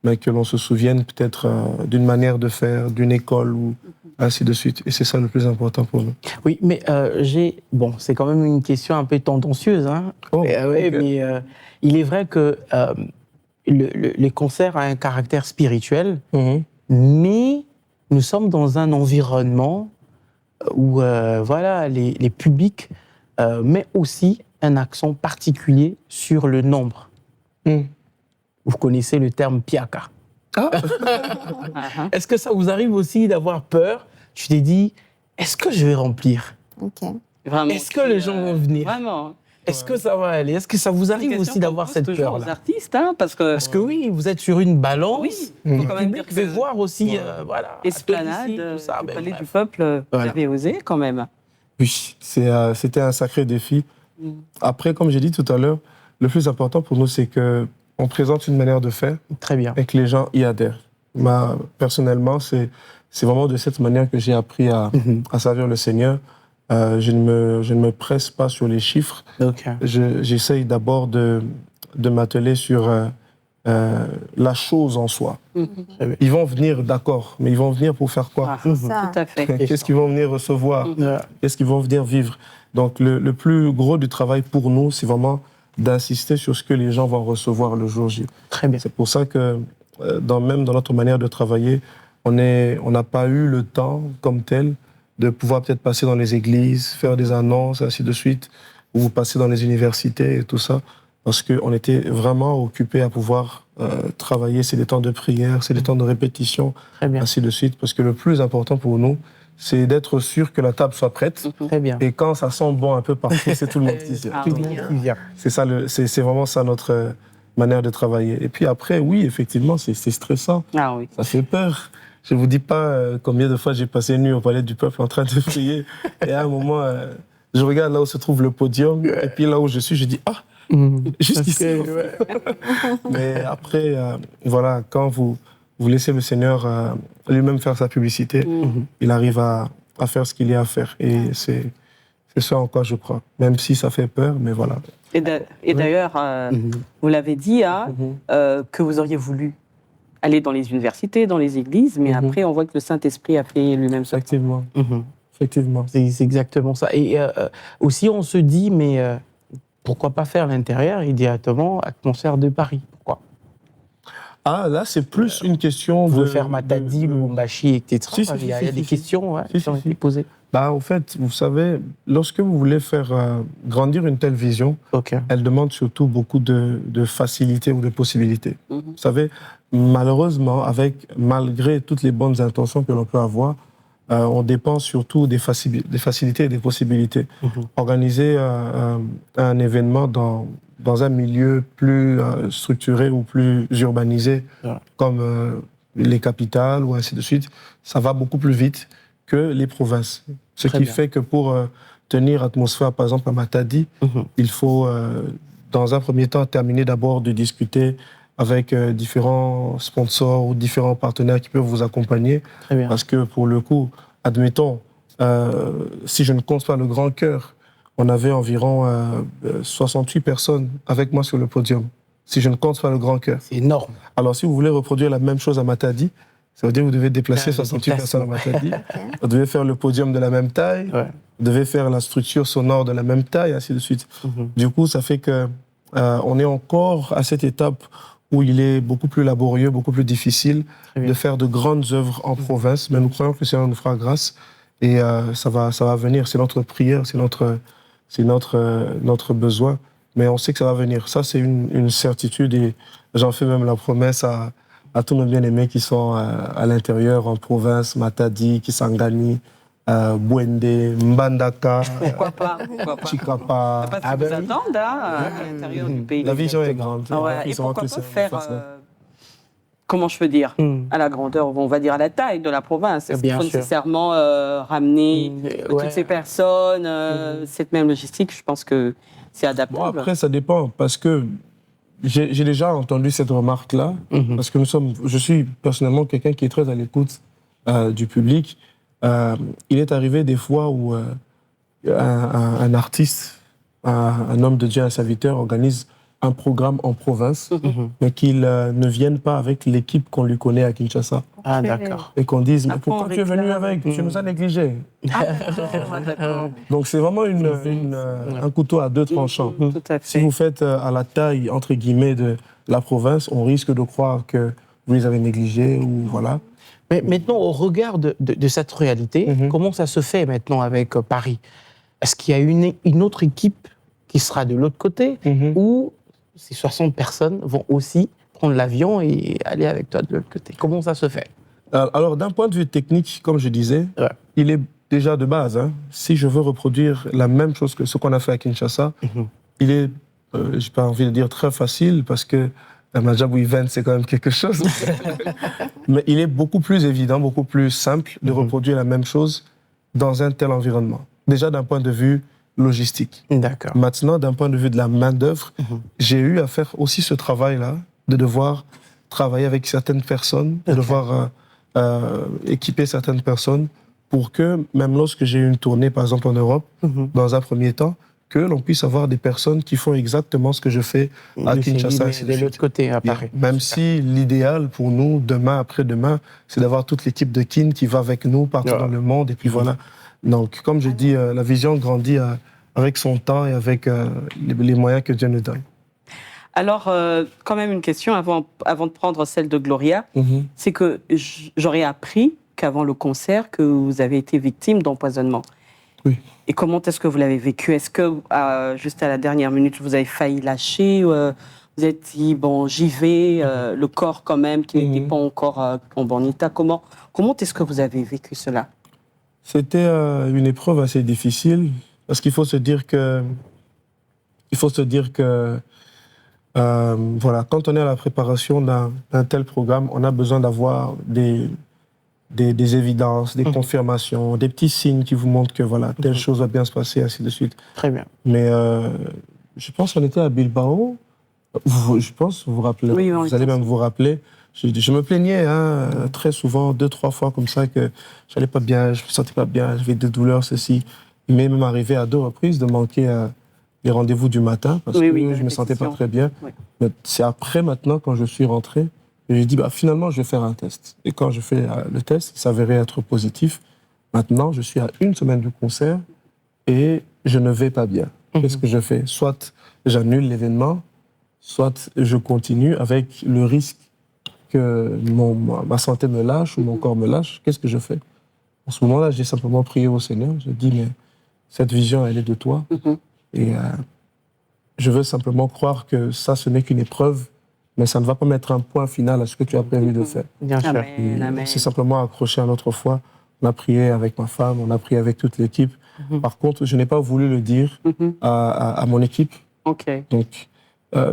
mais que l'on se souvienne peut-être d'une manière de faire, d'une école, ou ainsi de suite. Et c'est ça le plus important pour nous. Oui, mais bon, c'est quand même une question un peu tendancieuse, hein. Oh, mais, ok. mais il est vrai que les concerts ont un caractère spirituel, mais nous sommes dans un environnement où voilà, les publics mettent aussi un accent particulier sur le nombre. Vous connaissez le terme piaka. Est-ce que ça vous arrive aussi d'avoir peur? Tu t'es dit, est-ce que je vais remplir? Ok. Vraiment, Est-ce que les gens vont venir? Vraiment. Est-ce que ça va aller? Est-ce que ça vous arrive aussi d'avoir cette toujours aux peur-là? artistes, hein, parce que oui, vous êtes sur une balance. oui, Le faut quand même public dire veut que voir aussi, voilà, Esplanade, Atelier, tout ça, le ben, Palais bref. du Peuple, vous Voilà. avez osé quand même. Oui, c'était un sacré défi. Après, comme j'ai dit tout à l'heure, le plus important pour nous, c'est qu'on présente une manière de faire Très bien. et que les gens y adhèrent. Personnellement, c'est vraiment de cette manière que j'ai appris à servir le Seigneur. Je ne me presse pas sur les chiffres. Donc, J'essaye d'abord de m'atteler sur la chose en soi. Ils vont venir, d'accord, mais ils vont venir pour faire quoi? Ça. Tout à fait. Qu'est-ce qu'ils vont venir recevoir? Qu'est-ce qu'ils vont venir vivre? Donc, le plus gros du travail pour nous, c'est vraiment d'insister sur ce que les gens vont recevoir le jour J. très bien. C'est pour ça que, même dans notre manière de travailler, on n'a pas eu le temps, comme tel, de pouvoir peut-être passer dans les églises, faire des annonces, ainsi de suite, ou passer dans les universités et tout ça, parce qu'on était vraiment occupés à pouvoir travailler. C'est des temps de prière, c'est des temps de répétition, Très bien. ainsi de suite, parce que le plus important pour nous, c'est d'être sûr que la table soit prête. Très bien. Et quand ça sent bon un peu partout, c'est tout le monde qui vient. Ah Tout oui. le monde qui vient. C'est ça, c'est vraiment ça notre manière de travailler. Et puis après, oui, effectivement, c'est stressant. Ah oui. Ça fait peur. Je ne vous dis pas combien de fois j'ai passé une nuit au Palais du Peuple en train de prier. Et à un moment, je regarde là où se trouve le podium. Et puis là où je suis, je dis, ah, juste ici. Mais après, voilà, quand vous laissez le Seigneur lui-même faire sa publicité, il arrive à faire ce qu'il y a à faire. Et c'est ce en quoi je crois. Même si ça fait peur, mais voilà. Et d'ailleurs, vous l'avez dit, hein, que vous auriez voulu aller dans les universités, dans les églises, mais après, on voit que le Saint-Esprit a fait lui-même ça. Effectivement. Effectivement. C'est exactement ça. Et aussi, on se dit, mais pourquoi pas faire l'intérieur et directement Atmosphère de Paris? Pourquoi? Ah, là, c'est plus une question Vous de... pouvez faire Matadi, Lubumbashi, etc. Si, si, Il y a si, des si. questions Si, qui ont si, été si. posées. Bah, en fait, vous savez, lorsque vous voulez faire grandir une telle vision, Ok. elle demande surtout beaucoup de facilité ou de possibilités. Vous savez, malheureusement, malgré toutes les bonnes intentions que l'on peut avoir, on dépend surtout des facilités et des possibilités. Organiser un événement dans un milieu plus structuré ou plus urbanisé, comme les capitales ou ainsi de suite, ça va beaucoup plus vite que les provinces. Ce qui fait que pour tenir atmosphère, par exemple, à Matadi, il faut, dans un premier temps, terminer d'abord de discuter avec différents sponsors ou différents partenaires qui peuvent vous accompagner. Parce que pour le coup, admettons, si je ne compte pas le Grand Cœur, on avait environ 68 personnes avec moi sur le podium. Si je ne compte pas le Grand Cœur. C'est énorme. Alors, si vous voulez reproduire la même chose à Matadi, ça veut dire que vous devez déplacer 68 personnes à Matadi. Vous devez faire le podium de la même taille. Vous devez faire la structure sonore de la même taille, ainsi de suite. Du coup, ça fait que on est encore à cette étape où il est beaucoup plus laborieux, beaucoup plus difficile de faire de grandes œuvres en province. Mais nous croyons que le Seigneur nous fera grâce et ça va venir. C'est notre prière, c'est notre besoin. Mais on sait que ça va venir. Ça, c'est une certitude et j'en fais même la promesse à tous nos bien-aimés qui sont à l'intérieur, en province, Matadi, Kisangani, Bwende, Mbandaka, Chikapa. Parce qu'ils vous attendent à l'intérieur du pays. La vision est grande. Et pourquoi pas faire, comment je peux dire, à la grandeur, on va dire à la taille de la province. Est-ce qu'il faut nécessairement ramener toutes ces personnes, cette même logistique? Je pense que c'est adaptable. Bon, après, ça dépend, parce que j'ai déjà entendu cette remarque-là, parce que je suis personnellement quelqu'un qui est très à l'écoute du public. Il est arrivé des fois où un artiste, un homme de Dieu, un serviteur, organise un programme en province, mais qu'il ne vienne pas avec l'équipe qu'on lui connaît à Kinshasa. Ah, d'accord. Et qu'on dise, mais pourquoi tu es venu avec? Tu nous as négligés. Donc c'est vraiment un couteau à deux tranchants. Si vous faites à la taille, entre guillemets, de la province, on risque de croire que vous les avez négligés ou voilà. Mais maintenant, au regard de cette réalité, comment ça se fait maintenant avec Paris? Est-ce qu'il y a une autre équipe qui sera de l'autre côté ou ces 60 personnes vont aussi prendre l'avion et aller avec toi de l'autre côté? Comment ça se fait? Alors, d'un point de vue technique, comme je disais, il est déjà de base. Si je veux reproduire la même chose que ce qu'on a fait à Kinshasa, il est, je n'ai pas envie de dire très facile, parce que la Madjabou Event, c'est quand même quelque chose. Mais il est beaucoup plus évident, beaucoup plus simple de reproduire la même chose dans un tel environnement. Déjà d'un point de vue logistique. D'accord. Maintenant, d'un point de vue de la main-d'œuvre, j'ai eu à faire aussi ce travail-là, de devoir travailler avec certaines personnes, de devoir équiper certaines personnes pour que, même lorsque j'ai eu une tournée, par exemple en Europe, dans un premier temps, que l'on puisse avoir des personnes qui font exactement ce que je fais à Kinshasa. C'est de l'autre côté, à Paris. Même si l'idéal pour nous, demain, après-demain, c'est d'avoir toute l'équipe de Kin qui va avec nous partout dans le monde. Et puis voilà. Donc, comme je dis, la vision grandit avec son temps et avec les moyens que Dieu nous donne. Alors, quand même une question avant de prendre celle de Gloria, c'est que j'aurais appris qu'avant le concert, que vous avez été victime d'empoisonnement. Oui. Et comment est-ce que vous l'avez vécu? Est-ce que, juste à la dernière minute, vous avez failli lâcher? Vous êtes dit, bon, j'y vais, le corps quand même, qui n'était pas encore en bon état. Comment est-ce que vous avez vécu cela? C'était une épreuve assez difficile, parce qu'il faut se dire que... voilà, quand on est à la préparation d'un tel programme, on a besoin d'avoir des évidences, des confirmations, des petits signes qui vous montrent que voilà, telle chose va bien se passer, ainsi de suite. Très bien. Mais je pense qu'on était à Bilbao. Je pense, vous vous rappelez, oui, vous allez même vous rappeler. Je me plaignais très souvent, 2-3 fois comme ça, que je n'allais pas bien, je ne me sentais pas bien, j'avais des douleurs, ceci. Il m'est même arrivé à 2 reprises de manquer les rendez-vous du matin parce que je ne me sentais pas très bien. Oui. Mais c'est après, maintenant, quand je suis rentré, j'ai dit, finalement, je vais faire un test. Et quand je fais le test, il s'avérait être positif. Maintenant, je suis à 1 semaine du concert et je ne vais pas bien. Qu'est-ce que je fais? Soit j'annule l'événement, soit je continue avec le risque que ma santé me lâche ou mon corps me lâche. Qu'est-ce que je fais? En ce moment-là, j'ai simplement prié au Seigneur. Je dis, mais cette vision, elle est de toi. Et je veux simplement croire que ça, ce n'est qu'une épreuve, mais ça ne va pas mettre un point final à ce que tu as prévu de faire. Bien sûr. C'est simplement accroché à notre foi On a prié avec ma femme, on a prié avec toute l'équipe. Par contre, je n'ai pas voulu le dire à mon équipe. Ok. Donc,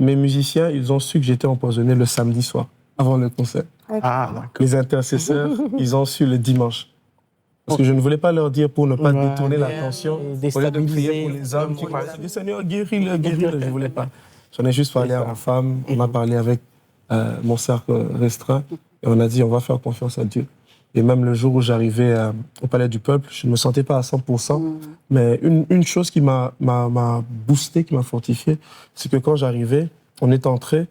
mes musiciens, ils ont su que j'étais empoisonné le samedi soir, avant le concert. Ah, d'accord. Les intercesseurs, ils ont su le dimanche. Parce que je ne voulais pas leur dire pour ne pas détourner l'attention. Au lieu de prier pour les hommes qui parlaient du Seigneur, guéris-le, guéris-le. Je ne voulais pas. J'en ai juste parlé à ma femme, on a parlé avec mon cercle restreint et on a dit on va faire confiance à Dieu. Et même le jour où j'arrivais au Palais du Peuple, je ne me sentais pas à 100%. Mais une chose qui m'a boosté, qui m'a fortifié, c'est que quand j'arrivais, on est entré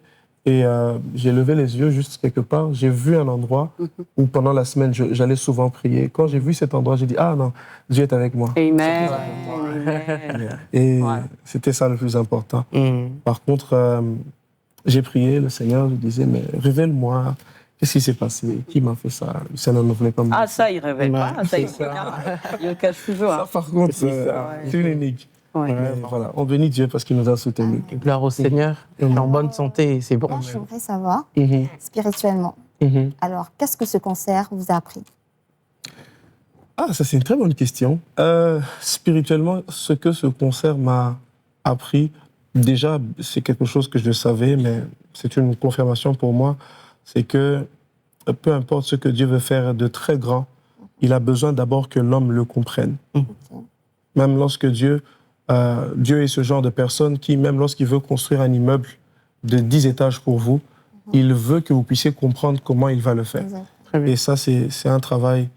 et j'ai levé les yeux juste quelque part. J'ai vu un endroit où pendant la semaine, j'allais souvent prier. Quand j'ai vu cet endroit, j'ai dit « Ah non, Dieu est avec moi. » Amen. Et c'était ça le plus important. Par contre, j'ai prié le Seigneur, je disais « Mais révèle-moi. » Qu'est-ce qui s'est passé? Qui m'a fait ça? Le Seigneur ne voulait pas me dire. Ah, ça, il révèle pas. Ça, il cache toujours. Ça, par contre, c'est une énigme. Ouais. Mais voilà, on bénit Dieu parce qu'il nous a soutenus. Gloire au Seigneur. En bonne santé, c'est bon. Moi, j'aimerais savoir, spirituellement, alors, qu'est-ce que ce concert vous a appris? Ah, ça, c'est une très bonne question. Spirituellement, ce que ce concert m'a appris, déjà, c'est quelque chose que je savais, mais c'est une confirmation pour moi. C'est que peu importe ce que Dieu veut faire de très grand, il a besoin d'abord que l'homme le comprenne. Même lorsque Dieu est ce genre de personne qui, même lorsqu'il veut construire un immeuble de 10 étages pour vous, il veut que vous puissiez comprendre comment il va le faire. Et ça, c'est un travail,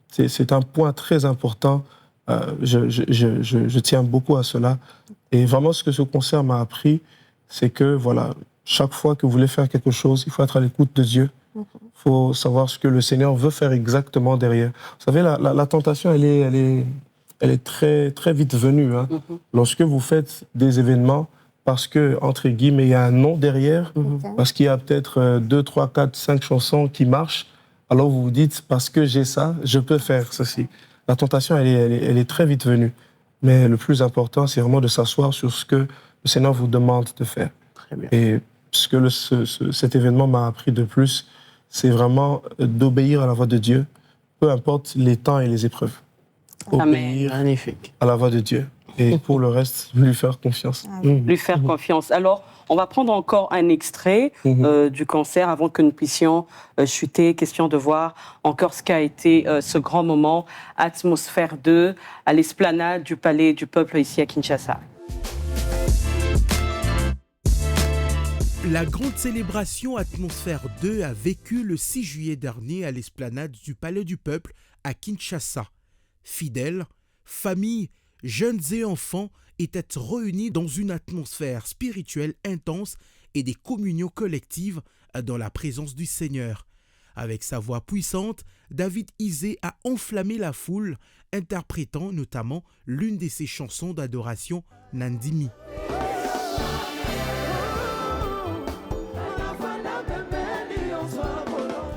c'est un point très important. Je tiens beaucoup à cela. Et vraiment, ce que ce concert m'a appris, c'est que, voilà, chaque fois que vous voulez faire quelque chose, il faut être à l'écoute de Dieu. Il faut savoir ce que le Seigneur veut faire exactement derrière. Vous savez, la tentation, elle est très, très vite venue. Hein. Lorsque vous faites des événements, parce que, entre guillemets, il y a un nom derrière, parce qu'il y a peut-être 2, 3, 4, 5 chansons qui marchent, alors vous vous dites, parce que j'ai ça, je peux faire ceci. La tentation, elle est très vite venue. Mais le plus important, c'est vraiment de s'asseoir sur ce que le Seigneur vous demande de faire. Très bien. Et ce que cet événement m'a appris de plus, c'est vraiment d'obéir à la voix de Dieu, peu importe les temps et les épreuves. Obéir Magnifique. à la voix de Dieu. Et pour le reste, lui faire confiance. Lui faire confiance. Alors, on va prendre encore un extrait du concert avant que nous puissions chuter. Question de voir encore ce qu'a été ce grand moment, Atmosphère 2, à l'esplanade du Palais du Peuple ici à Kinshasa. La grande célébration Atmosphère 2 a vécu le 6 juillet dernier à l'esplanade du Palais du Peuple à Kinshasa. Fidèles, familles, jeunes et enfants étaient réunis dans une atmosphère spirituelle intense et des communions collectives dans la présence du Seigneur. Avec sa voix puissante, David Isé a enflammé la foule, interprétant notamment l'une de ses chansons d'adoration, Nandimi.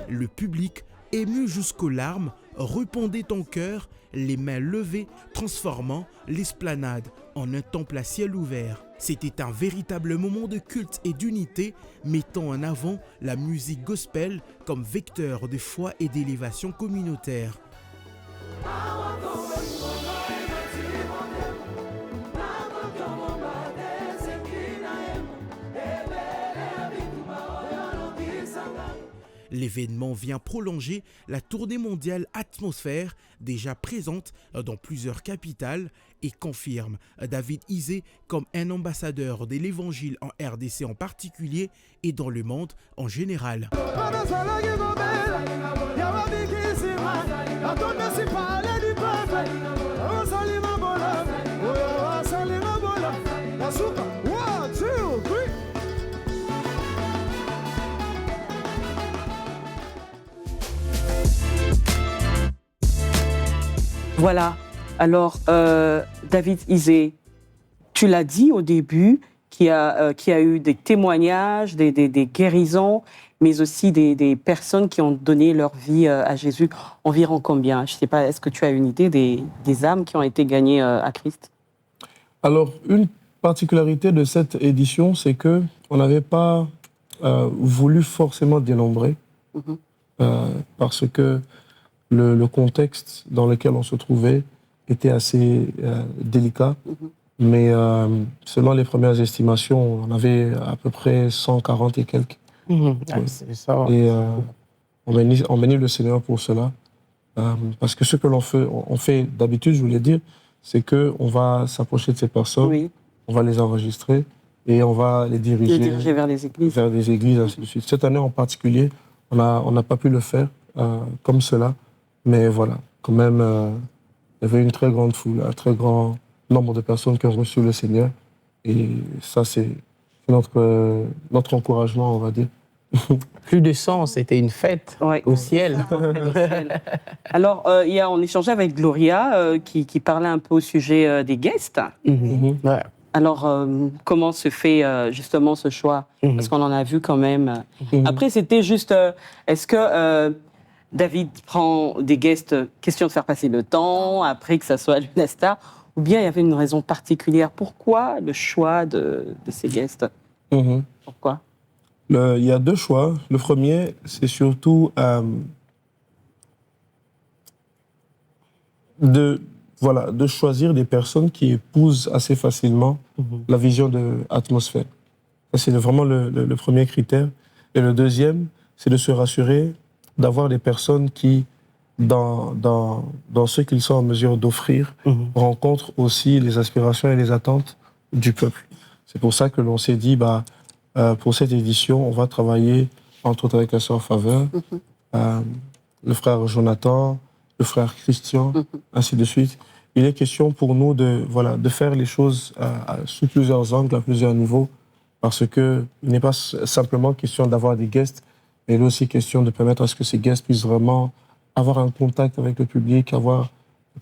Le public, ému jusqu'aux larmes, répondait en chœur, les mains levées, transformant l'esplanade en un temple à ciel ouvert. C'était un véritable moment de culte et d'unité, mettant en avant la musique gospel comme vecteur de foi et d'élévation communautaire. L'événement vient prolonger la tournée mondiale Atmosphère, déjà présente dans plusieurs capitales, et confirme David Isé comme un ambassadeur de l'Évangile en RDC en particulier et dans le monde en général. Voilà. Alors, David Isé, tu l'as dit au début, qu'il y a eu des témoignages, des guérisons, mais aussi des personnes qui ont donné leur vie à Jésus. Environ combien? Je ne sais pas, est-ce que tu as une idée des âmes qui ont été gagnées à Christ? Alors, une particularité de cette édition, c'est qu'on n'avait pas voulu forcément dénombrer, parce que le contexte dans lequel on se trouvait était assez délicat. Mais selon les premières estimations, on avait à peu près 140 et quelques. C'est ça. Et on bénit le Seigneur pour cela. Parce que ce que on fait d'habitude, je voulais dire, c'est qu'on va s'approcher de ces personnes, Oui, on va les enregistrer et on va les diriger vers les églises. vers des églises, ainsi de suite. Cette année en particulier, on n'a pas pu le faire comme cela. Mais voilà, quand même, il y avait une très grande foule, un très grand nombre de personnes qui ont reçu le Seigneur. Et ça, c'est notre encouragement, on va dire. Plus de 100, c'était une fête Ouais. au ciel. Alors, on échangeait avec Gloria qui parlait un peu au sujet des guests. Ouais. Alors, comment se fait justement ce choix? Parce qu'on en a vu quand même. Après, c'était juste, est-ce que David prend des guests, question de faire passer le temps, après que ça soit lui la star, ou bien il y avait une raison particulière? Pourquoi le choix de ces guests? Pourquoi? Il y a deux choix. Le premier, c'est surtout de choisir des personnes qui épousent assez facilement la vision de l'atmosphère. Ça, c'est vraiment le premier critère. Et le deuxième, c'est de se rassurer d'avoir des personnes qui, dans ce qu'ils sont en mesure d'offrir, rencontrent aussi les aspirations et les attentes du peuple. C'est pour ça que l'on s'est dit, pour cette édition, on va travailler entre autres avec la sœur Faveur, le frère Jonathan, le frère Christian, ainsi de suite. Il est question pour nous de faire les choses sous plusieurs angles, à plusieurs niveaux, parce qu'il n'est pas simplement question d'avoir des guests, mais il est aussi question de permettre à ce que ces guests puissent vraiment avoir un contact avec le public, et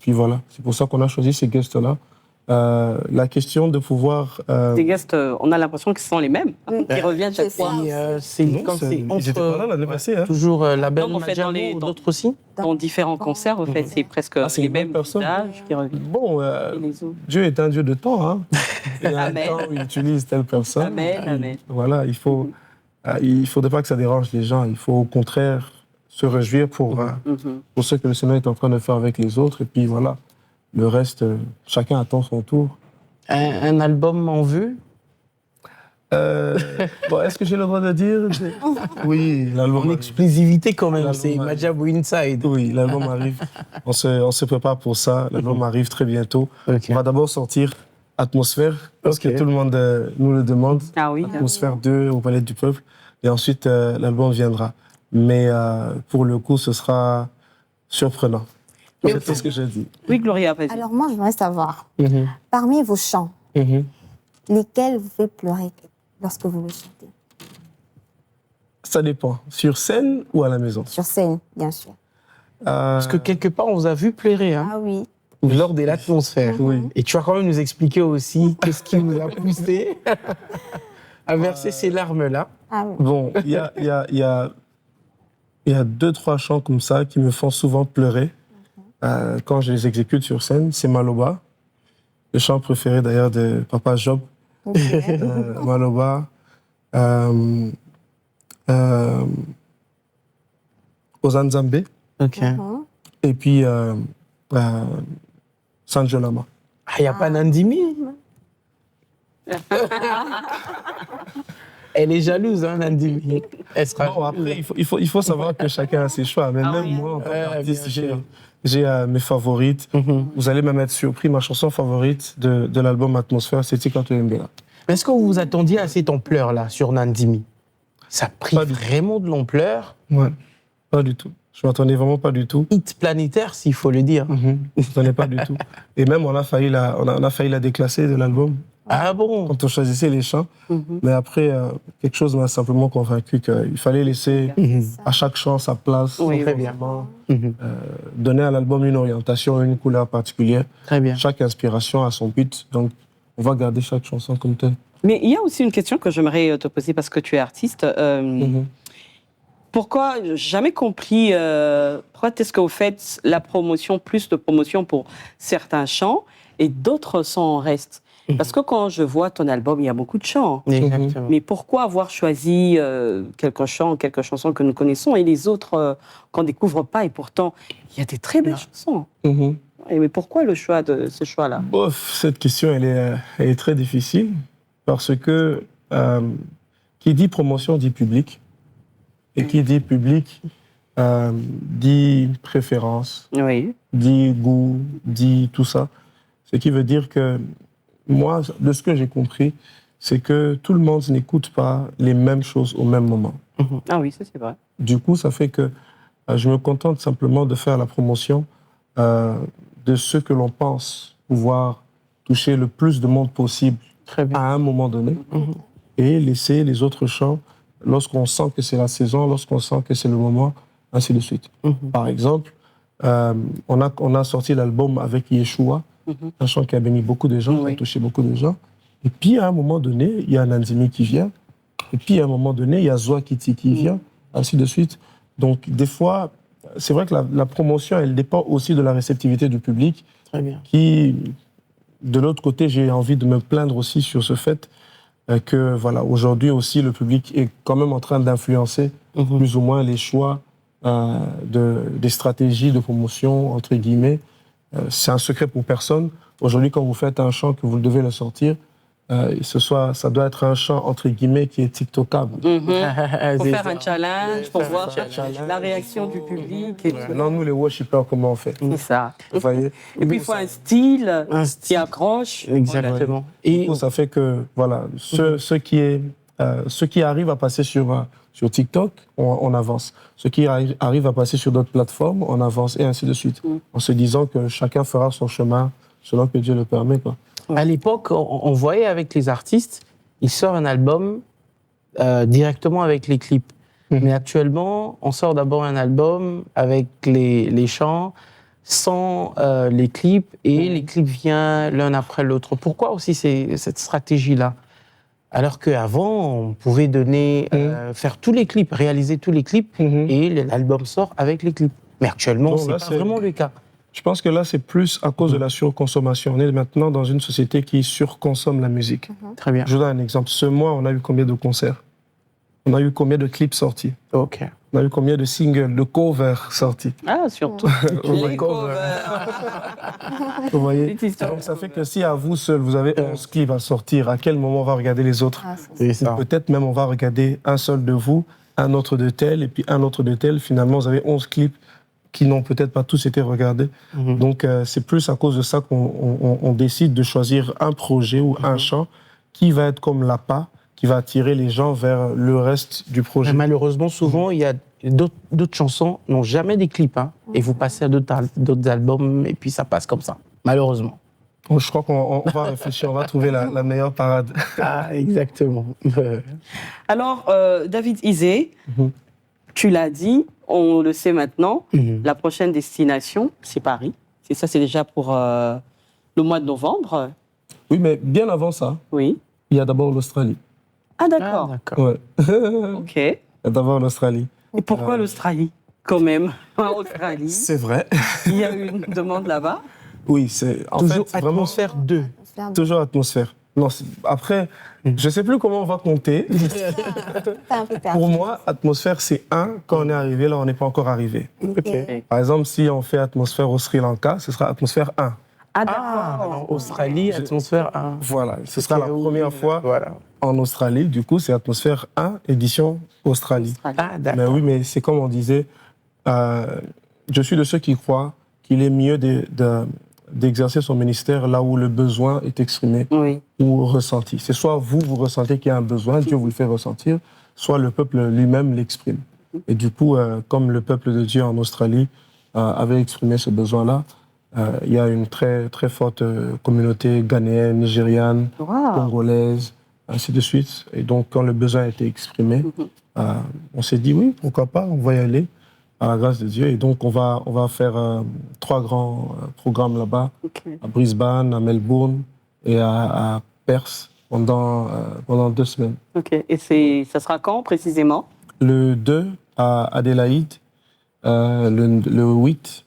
puis voilà. C'est pour ça qu'on a choisi ces guests-là. La question de pouvoir... Des guests, on a l'impression que ce sont les mêmes, qui reviennent chaque C'est ça. fois. Ils étaient pas là l'année passée. Hein. Toujours la belle Non, en fait, Madjabou, d'autres aussi. Dans différents concerts, en fait, c'est presque c'est les une bonne mêmes personne. visages qui reviennent. Bon, Et les autres. Dieu est un Dieu de temps. Hein. Il y a un Amen. temps où il utilise telle personne. Amen, amen. Voilà, il faudrait pas que ça dérange les gens. Il faut au contraire se réjouir pour ce que le Seigneur est en train de faire avec les autres. Et puis voilà, le reste, chacun attend son tour. Un album en vue. Est-ce que j'ai le droit de dire? Oui, En l'album arrive. exclusivité quand même, L'album c'est arrive. Madjabou Inside. Oui, l'album arrive. On se prépare pour ça. L'album arrive très bientôt. Ok. On va d'abord sortir Atmosphère, parce Ok. que tout le monde nous le demande. Ah oui. Atmosphère 2 au Palais du Peuple. Et ensuite, l'album viendra. Mais pour le coup, ce sera surprenant. C'est tout ce que je dis. Oui, Gloria, vas-y. Alors moi, je voudrais savoir, parmi vos chants, lesquels vous fait pleurer lorsque vous le chantez? Ça dépend. Sur scène ou à la maison? Sur scène, bien sûr. Parce que quelque part, on vous a vu pleurer hein, Ah oui. lors de l'atmosphère. Oui. Et tu vas quand même nous expliquer aussi qu'est-ce qui nous a poussé à verser ces larmes-là. Ah oui. Bon, il y a 2-3 chants comme ça qui me font souvent pleurer quand je les exécute sur scène. C'est Maloba, le chant préféré d'ailleurs de Papa Job. Ok. Maloba. Ozanzambe. Ok. Et puis Sanjolama. Il n'y a pas Nandimi. Elle est jalouse, hein, Nandimi. Elle sera Bon, après, il faut savoir que chacun a ses choix. Mais même moi, en tant qu'artiste, j'ai mes favorites. Vous allez même être surpris. Ma chanson favorite de l'album Atmosphère, c'est Tika Mbela. Est-ce que vous vous attendiez à cette ampleur-là sur Nandimi? Ça a pris Pas du tout. vraiment de l'ampleur. Ouais, pas du tout. Je m'attendais vraiment pas du tout. Hit planétaire, s'il faut le dire. Je m'attendais pas du tout. Et même, on a failli la déclasser de l'album Ah bon? quand on choisissait les chants. Mais après, quelque chose m'a simplement convaincu qu'il fallait laisser à chaque chant sa place. Oui, Très oui. bien. Donner à l'album une orientation, une couleur particulière. Très bien. Chaque inspiration a son but. Donc, on va garder chaque chanson comme telle. Mais il y a aussi une question que j'aimerais te poser parce que tu es artiste. Pourquoi, j'ai jamais compris, pourquoi est-ce que vous faites plus de promotion pour certains chants et d'autres chants en restent? Parce que quand je vois ton album, il y a beaucoup de chants. Exactement. Mais pourquoi avoir choisi quelques chants, quelques chansons que nous connaissons et les autres qu'on ne découvre pas? Et pourtant, il y a des très belles chansons. Mhm. Mais pourquoi le choix de ce choix-là? Bof, cette question, elle est très difficile parce que qui dit promotion dit public. Et qui dit public dit préférence, Oui. dit goût, dit tout ça. Ce qui veut dire que moi, de ce que j'ai compris, c'est que tout le monde n'écoute pas les mêmes choses au même moment. Ah oui, ça c'est vrai. Du coup, ça fait que je me contente simplement de faire la promotion de ce que l'on pense pouvoir toucher le plus de monde possible Très bien. à un moment donné et laisser les autres chants lorsqu'on sent que c'est la saison, lorsqu'on sent que c'est le moment, ainsi de suite. Par exemple, on a sorti l'album avec Yeshua, un chant qui a béni beaucoup de gens, qui a touché beaucoup de gens. Et puis, à un moment donné, il y a Nanzimi qui vient. Et puis, à un moment donné, il y a Zoa Kiti qui vient, ainsi de suite. Donc, des fois, c'est vrai que la promotion, elle dépend aussi de la réceptivité du public. Très bien. Qui, de l'autre côté, j'ai envie de me plaindre aussi sur ce fait que, voilà, aujourd'hui aussi, le public est quand même en train d'influencer plus ou moins les choix des stratégies de promotion, entre guillemets. C'est un secret pour personne. Aujourd'hui, quand vous faites un chant que vous devez le sortir, ça doit être un chant, entre guillemets, qui est TikTokable. Pour faire un challenge, pour voir la réaction du public. Et tout. Non, nous, les worshippers, comment on fait? C'est ça. Vous voyez? Et puis, il faut un style qui accroche. Exactement. Et ça fait que, voilà, ceux qui arrivent à passer sur TikTok, on avance. Ceux qui arrivent à passer sur d'autres plateformes, on avance, et ainsi de suite. En se disant que chacun fera son chemin selon que Dieu le permet, quoi. À l'époque, on voyait avec les artistes, ils sortent un album directement avec les clips. Mais actuellement, on sort d'abord un album avec les chants, sans les clips, et les clips viennent l'un après l'autre. Pourquoi aussi cette stratégie-là? Alors qu'avant, on pouvait faire tous les clips, réaliser tous les clips, et l'album sort avec les clips. Mais actuellement, c'est pas vraiment le cas. Je pense que là, c'est plus à cause de la surconsommation. On est maintenant dans une société qui surconsomme la musique. Très bien. Je vous donne un exemple. Ce mois, on a eu combien de concerts? On a eu combien de clips sortis? Ok. On a eu combien de singles, de covers sortis? Ah, surtout. Les covers. Vous voyez? Petite histoire. Donc, ça fait que si à vous seul, vous avez 11 clips à sortir, à quel moment on va regarder les autres? C'est ça. Peut-être même on va regarder un seul de vous, un autre de tel, et puis un autre de tel. Finalement, vous avez 11 clips qui n'ont peut-être pas tous été regardés. Donc, c'est plus à cause de ça qu'on décide de choisir un projet ou un chant qui va être comme l'appât, qui va attirer les gens vers le reste du projet. Mais malheureusement, souvent, il y a d'autres chansons n'ont jamais des clips. Hein, et vous passez à d'autres albums, et puis ça passe comme ça. Malheureusement. Bon, je crois qu'on va réfléchir, on va trouver la meilleure parade. Ah, exactement. Alors, David Isé, tu l'as dit, on le sait maintenant, la prochaine destination, c'est Paris. C'est ça, c'est déjà pour le mois de novembre. Oui, mais bien avant ça, Oui. il y a d'abord l'Australie. Ah, d'accord. D'accord. Ouais. Ok. Il y a d'abord l'Australie. Et pourquoi l'Australie, quand même? En Australie, C'est vrai. il y a une demande là-bas. Oui, c'est en Toujours fait vraiment atmosphère 2. toujours atmosphère. Non, après, je sais plus comment on va compter. T'as un peu perdu. Pour moi, atmosphère, c'est 1. Quand on est arrivé, là, on n'est pas encore arrivé. Ok. Par exemple, si on fait atmosphère au Sri Lanka, ce sera atmosphère 1. Ah, d'accord. Australie, atmosphère 1. Voilà, ce sera la première fois Voilà. en Australie. Du coup, c'est atmosphère 1, édition Australie. Ah, Mais d'accord. oui, mais c'est comme on disait, je suis de ceux qui croient qu'il est mieux d'exercer son ministère là où le besoin est exprimé Oui. ou ressenti. C'est soit vous ressentez qu'il y a un besoin, Dieu vous le fait ressentir, soit le peuple lui-même l'exprime. Et du coup, comme le peuple de Dieu en Australie avait exprimé ce besoin-là, il y a une très, très forte communauté ghanéenne, nigériane, Wow. congolaise, ainsi de suite. Et donc, quand le besoin a été exprimé, on s'est dit, oui, pourquoi pas, on va y aller, à la grâce de Dieu. Et donc, on va faire 3 grands programmes là-bas, Ok. à Brisbane, à Melbourne et à Perth, pendant 2 semaines. Ok. Et ça sera quand, précisément? Le 2 à Adélaïde, le 8,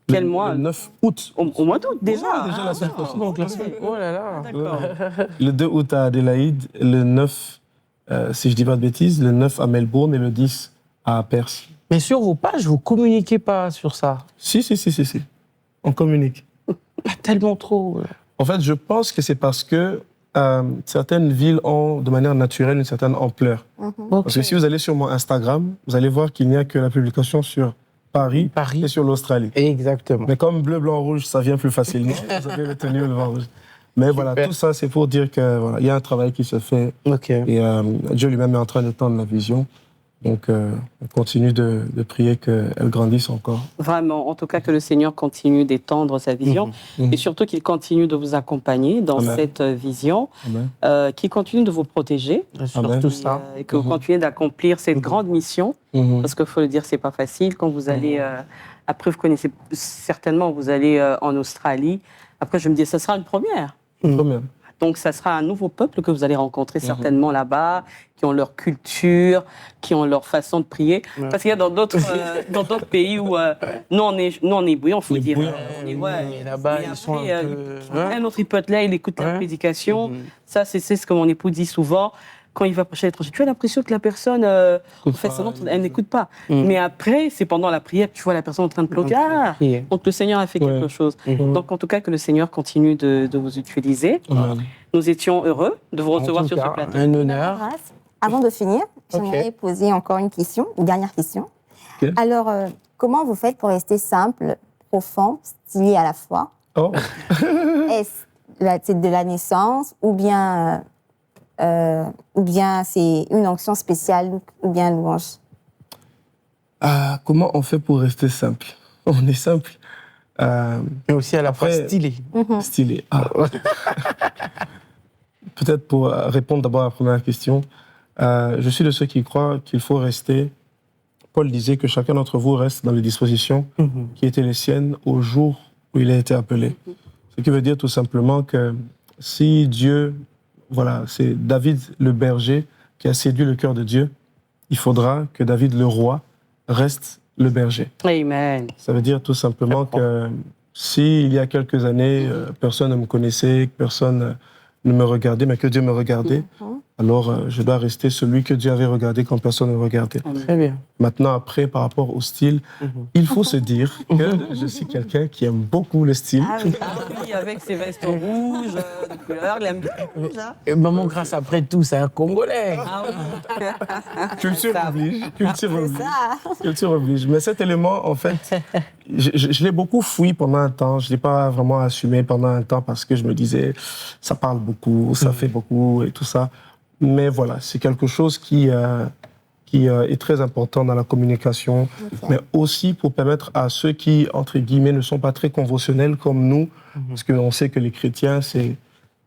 Quel mois? Le 9 août. Au mois d'août, déjà. Déjà la semaine prochaine. Donc, la semaine. Oh là là. D'accord. Le 2 août à Adélaïde, le 9, si je dis pas de bêtises, le 9 à Melbourne et le 10 à Perth. Mais sur vos pages, vous communiquez pas sur ça. Si. On communique. Pas tellement trop. En fait, je pense que c'est parce que certaines villes ont de manière naturelle une certaine ampleur. Parce que si vous allez sur mon Instagram, vous allez voir qu'il n'y a que la publication sur Paris et sur l'Australie. Exactement. Mais comme bleu, blanc, rouge, ça vient plus facilement. Vous avez retenu le blanc, rouge. Mais voilà, tout ça, c'est pour dire que voilà, il y a un travail qui se fait. Ok. Et Dieu lui-même est en train de tendre la vision. Donc, on continue de prier qu'elle grandisse encore. Vraiment, en tout cas, que le Seigneur continue d'étendre sa vision et surtout qu'il continue de vous accompagner dans Amen. cette vision, Amen. qu'il continue de vous protéger Sur tout ça. et que vous continuez d'accomplir cette grande mission. Parce qu'il faut le dire, c'est pas facile. Quand vous allez, après, vous connaissez certainement, vous allez en Australie. Après, je me dis, ça sera une première. Trop bien. Donc, ça sera un nouveau peuple que vous allez rencontrer certainement là-bas, qui ont leur culture, qui ont leur façon de prier. Parce qu'il y a dans d'autres pays où nous, on est bouillants, il faut dire. Et là-bas, ils sont un peu... Un autre, il peut être là, il écoute la prédication. Ça, c'est ce que mon époux dit souvent. Quand il va prêcher à l'étranger, tu as l'impression que la personne, en fait, son autre, elle n'écoute pas. Mais après, c'est pendant la prière que tu vois la personne en train de pleurer. Ah, donc le Seigneur a fait quelque chose. Donc en tout cas, que le Seigneur continue de vous utiliser. Nous étions heureux de vous recevoir sur ce plateau. Un honneur. Avant de finir, j'aimerais poser encore une question, une dernière question. Ok. Alors, comment vous faites pour rester simple, profond, stylé à la fois? Oh. Est-ce c'est de la naissance ou bien c'est une onction spéciale ou bien louange? Comment on fait pour rester simple? On est simple. Mais aussi à la fois Après- stylé. Stylé. Peut-être pour répondre d'abord à la première question, je suis de ceux qui croient qu'il faut rester. Paul disait que chacun d'entre vous reste dans les dispositions qui étaient les siennes au jour où il a été appelé. Ce qui veut dire tout simplement que si Dieu, voilà, c'est David le berger qui a séduit le cœur de Dieu, il faudra que David le roi reste le berger. Amen. Ça veut dire tout simplement que si il y a quelques années, personne ne me connaissait, personne ne me regardait, mais que Dieu me regardait, alors je dois rester celui que Dieu avait regardé quand personne ne me regardait. Très bien. Maintenant, après, par rapport au style, il faut se dire que je suis quelqu'un qui aime beaucoup le style. Ah oui, avec ses vestes rouges, de couleur, il aime bien le rouge, hein. Et maman Grâce, après tout, c'est un Congolais. Ah oui. Culture oblige. Culture oblige. Ça. Culture oblige. Mais cet élément, en fait, je l'ai beaucoup fouillé pendant un temps. Je ne l'ai pas vraiment assumé pendant un temps parce que je me disais, ça parle beaucoup, ça fait beaucoup et tout ça. Mais voilà, c'est quelque chose qui est très important dans la communication, mais aussi pour permettre à ceux qui, entre guillemets, ne sont pas très conventionnels comme nous, parce qu'on sait que les chrétiens, c'est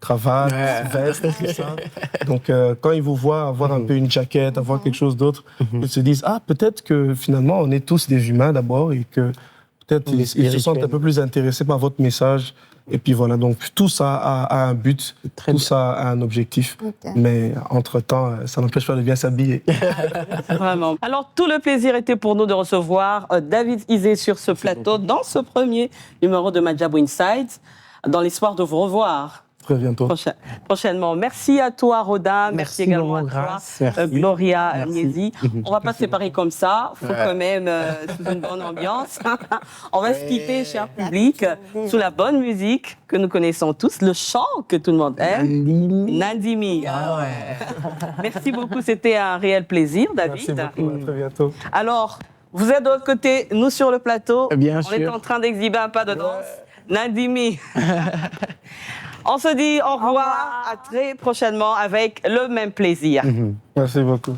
cravate, veste, tout ça. Donc, quand ils vous voient avoir un peu une jaquette, avoir quelque chose d'autre, ils se disent, ah, peut-être que finalement, on est tous des humains d'abord et que peut-être ils se sentent un peu plus intéressés par votre message. Et puis voilà, donc tout ça a un but, tout ça a un objectif. Mais entre-temps, ça n'empêche pas de bien s'habiller. Vraiment. Alors, tout le plaisir était pour nous de recevoir David Isé sur ce plateau dans ce premier numéro de Madjabou Insights, dans l'espoir de vous revoir Très bientôt. prochainement. Merci à toi, Rodin. Merci également à maman toi, Grâce. Merci. Gloria Niesi. On va pas se séparer comme ça. Il faut quand même sous une bonne ambiance. On va se quitter, cher public, sous la bonne musique que nous connaissons tous, le chant que tout le monde aime. Nandimi. Ah ouais. Merci beaucoup, c'était un réel plaisir, David. Merci beaucoup, à très bientôt. Alors, vous êtes de l'autre côté, nous sur le plateau. Bien On est sûr. en train d'exhiber un pas de danse. Nandimi. On se dit au revoir, à très prochainement avec le même plaisir. Merci beaucoup.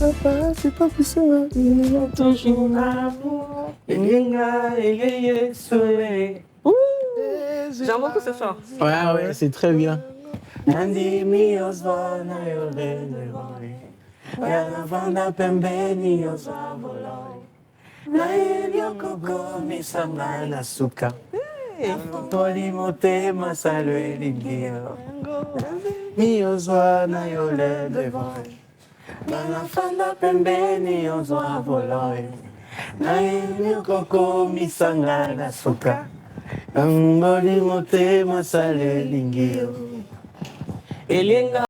Papa, c'est pas possible. J'aime beaucoup ce chant. Ouais, c'est très bien. nayebi kokomisanga na suka ngoli motema sala elingi yo elenga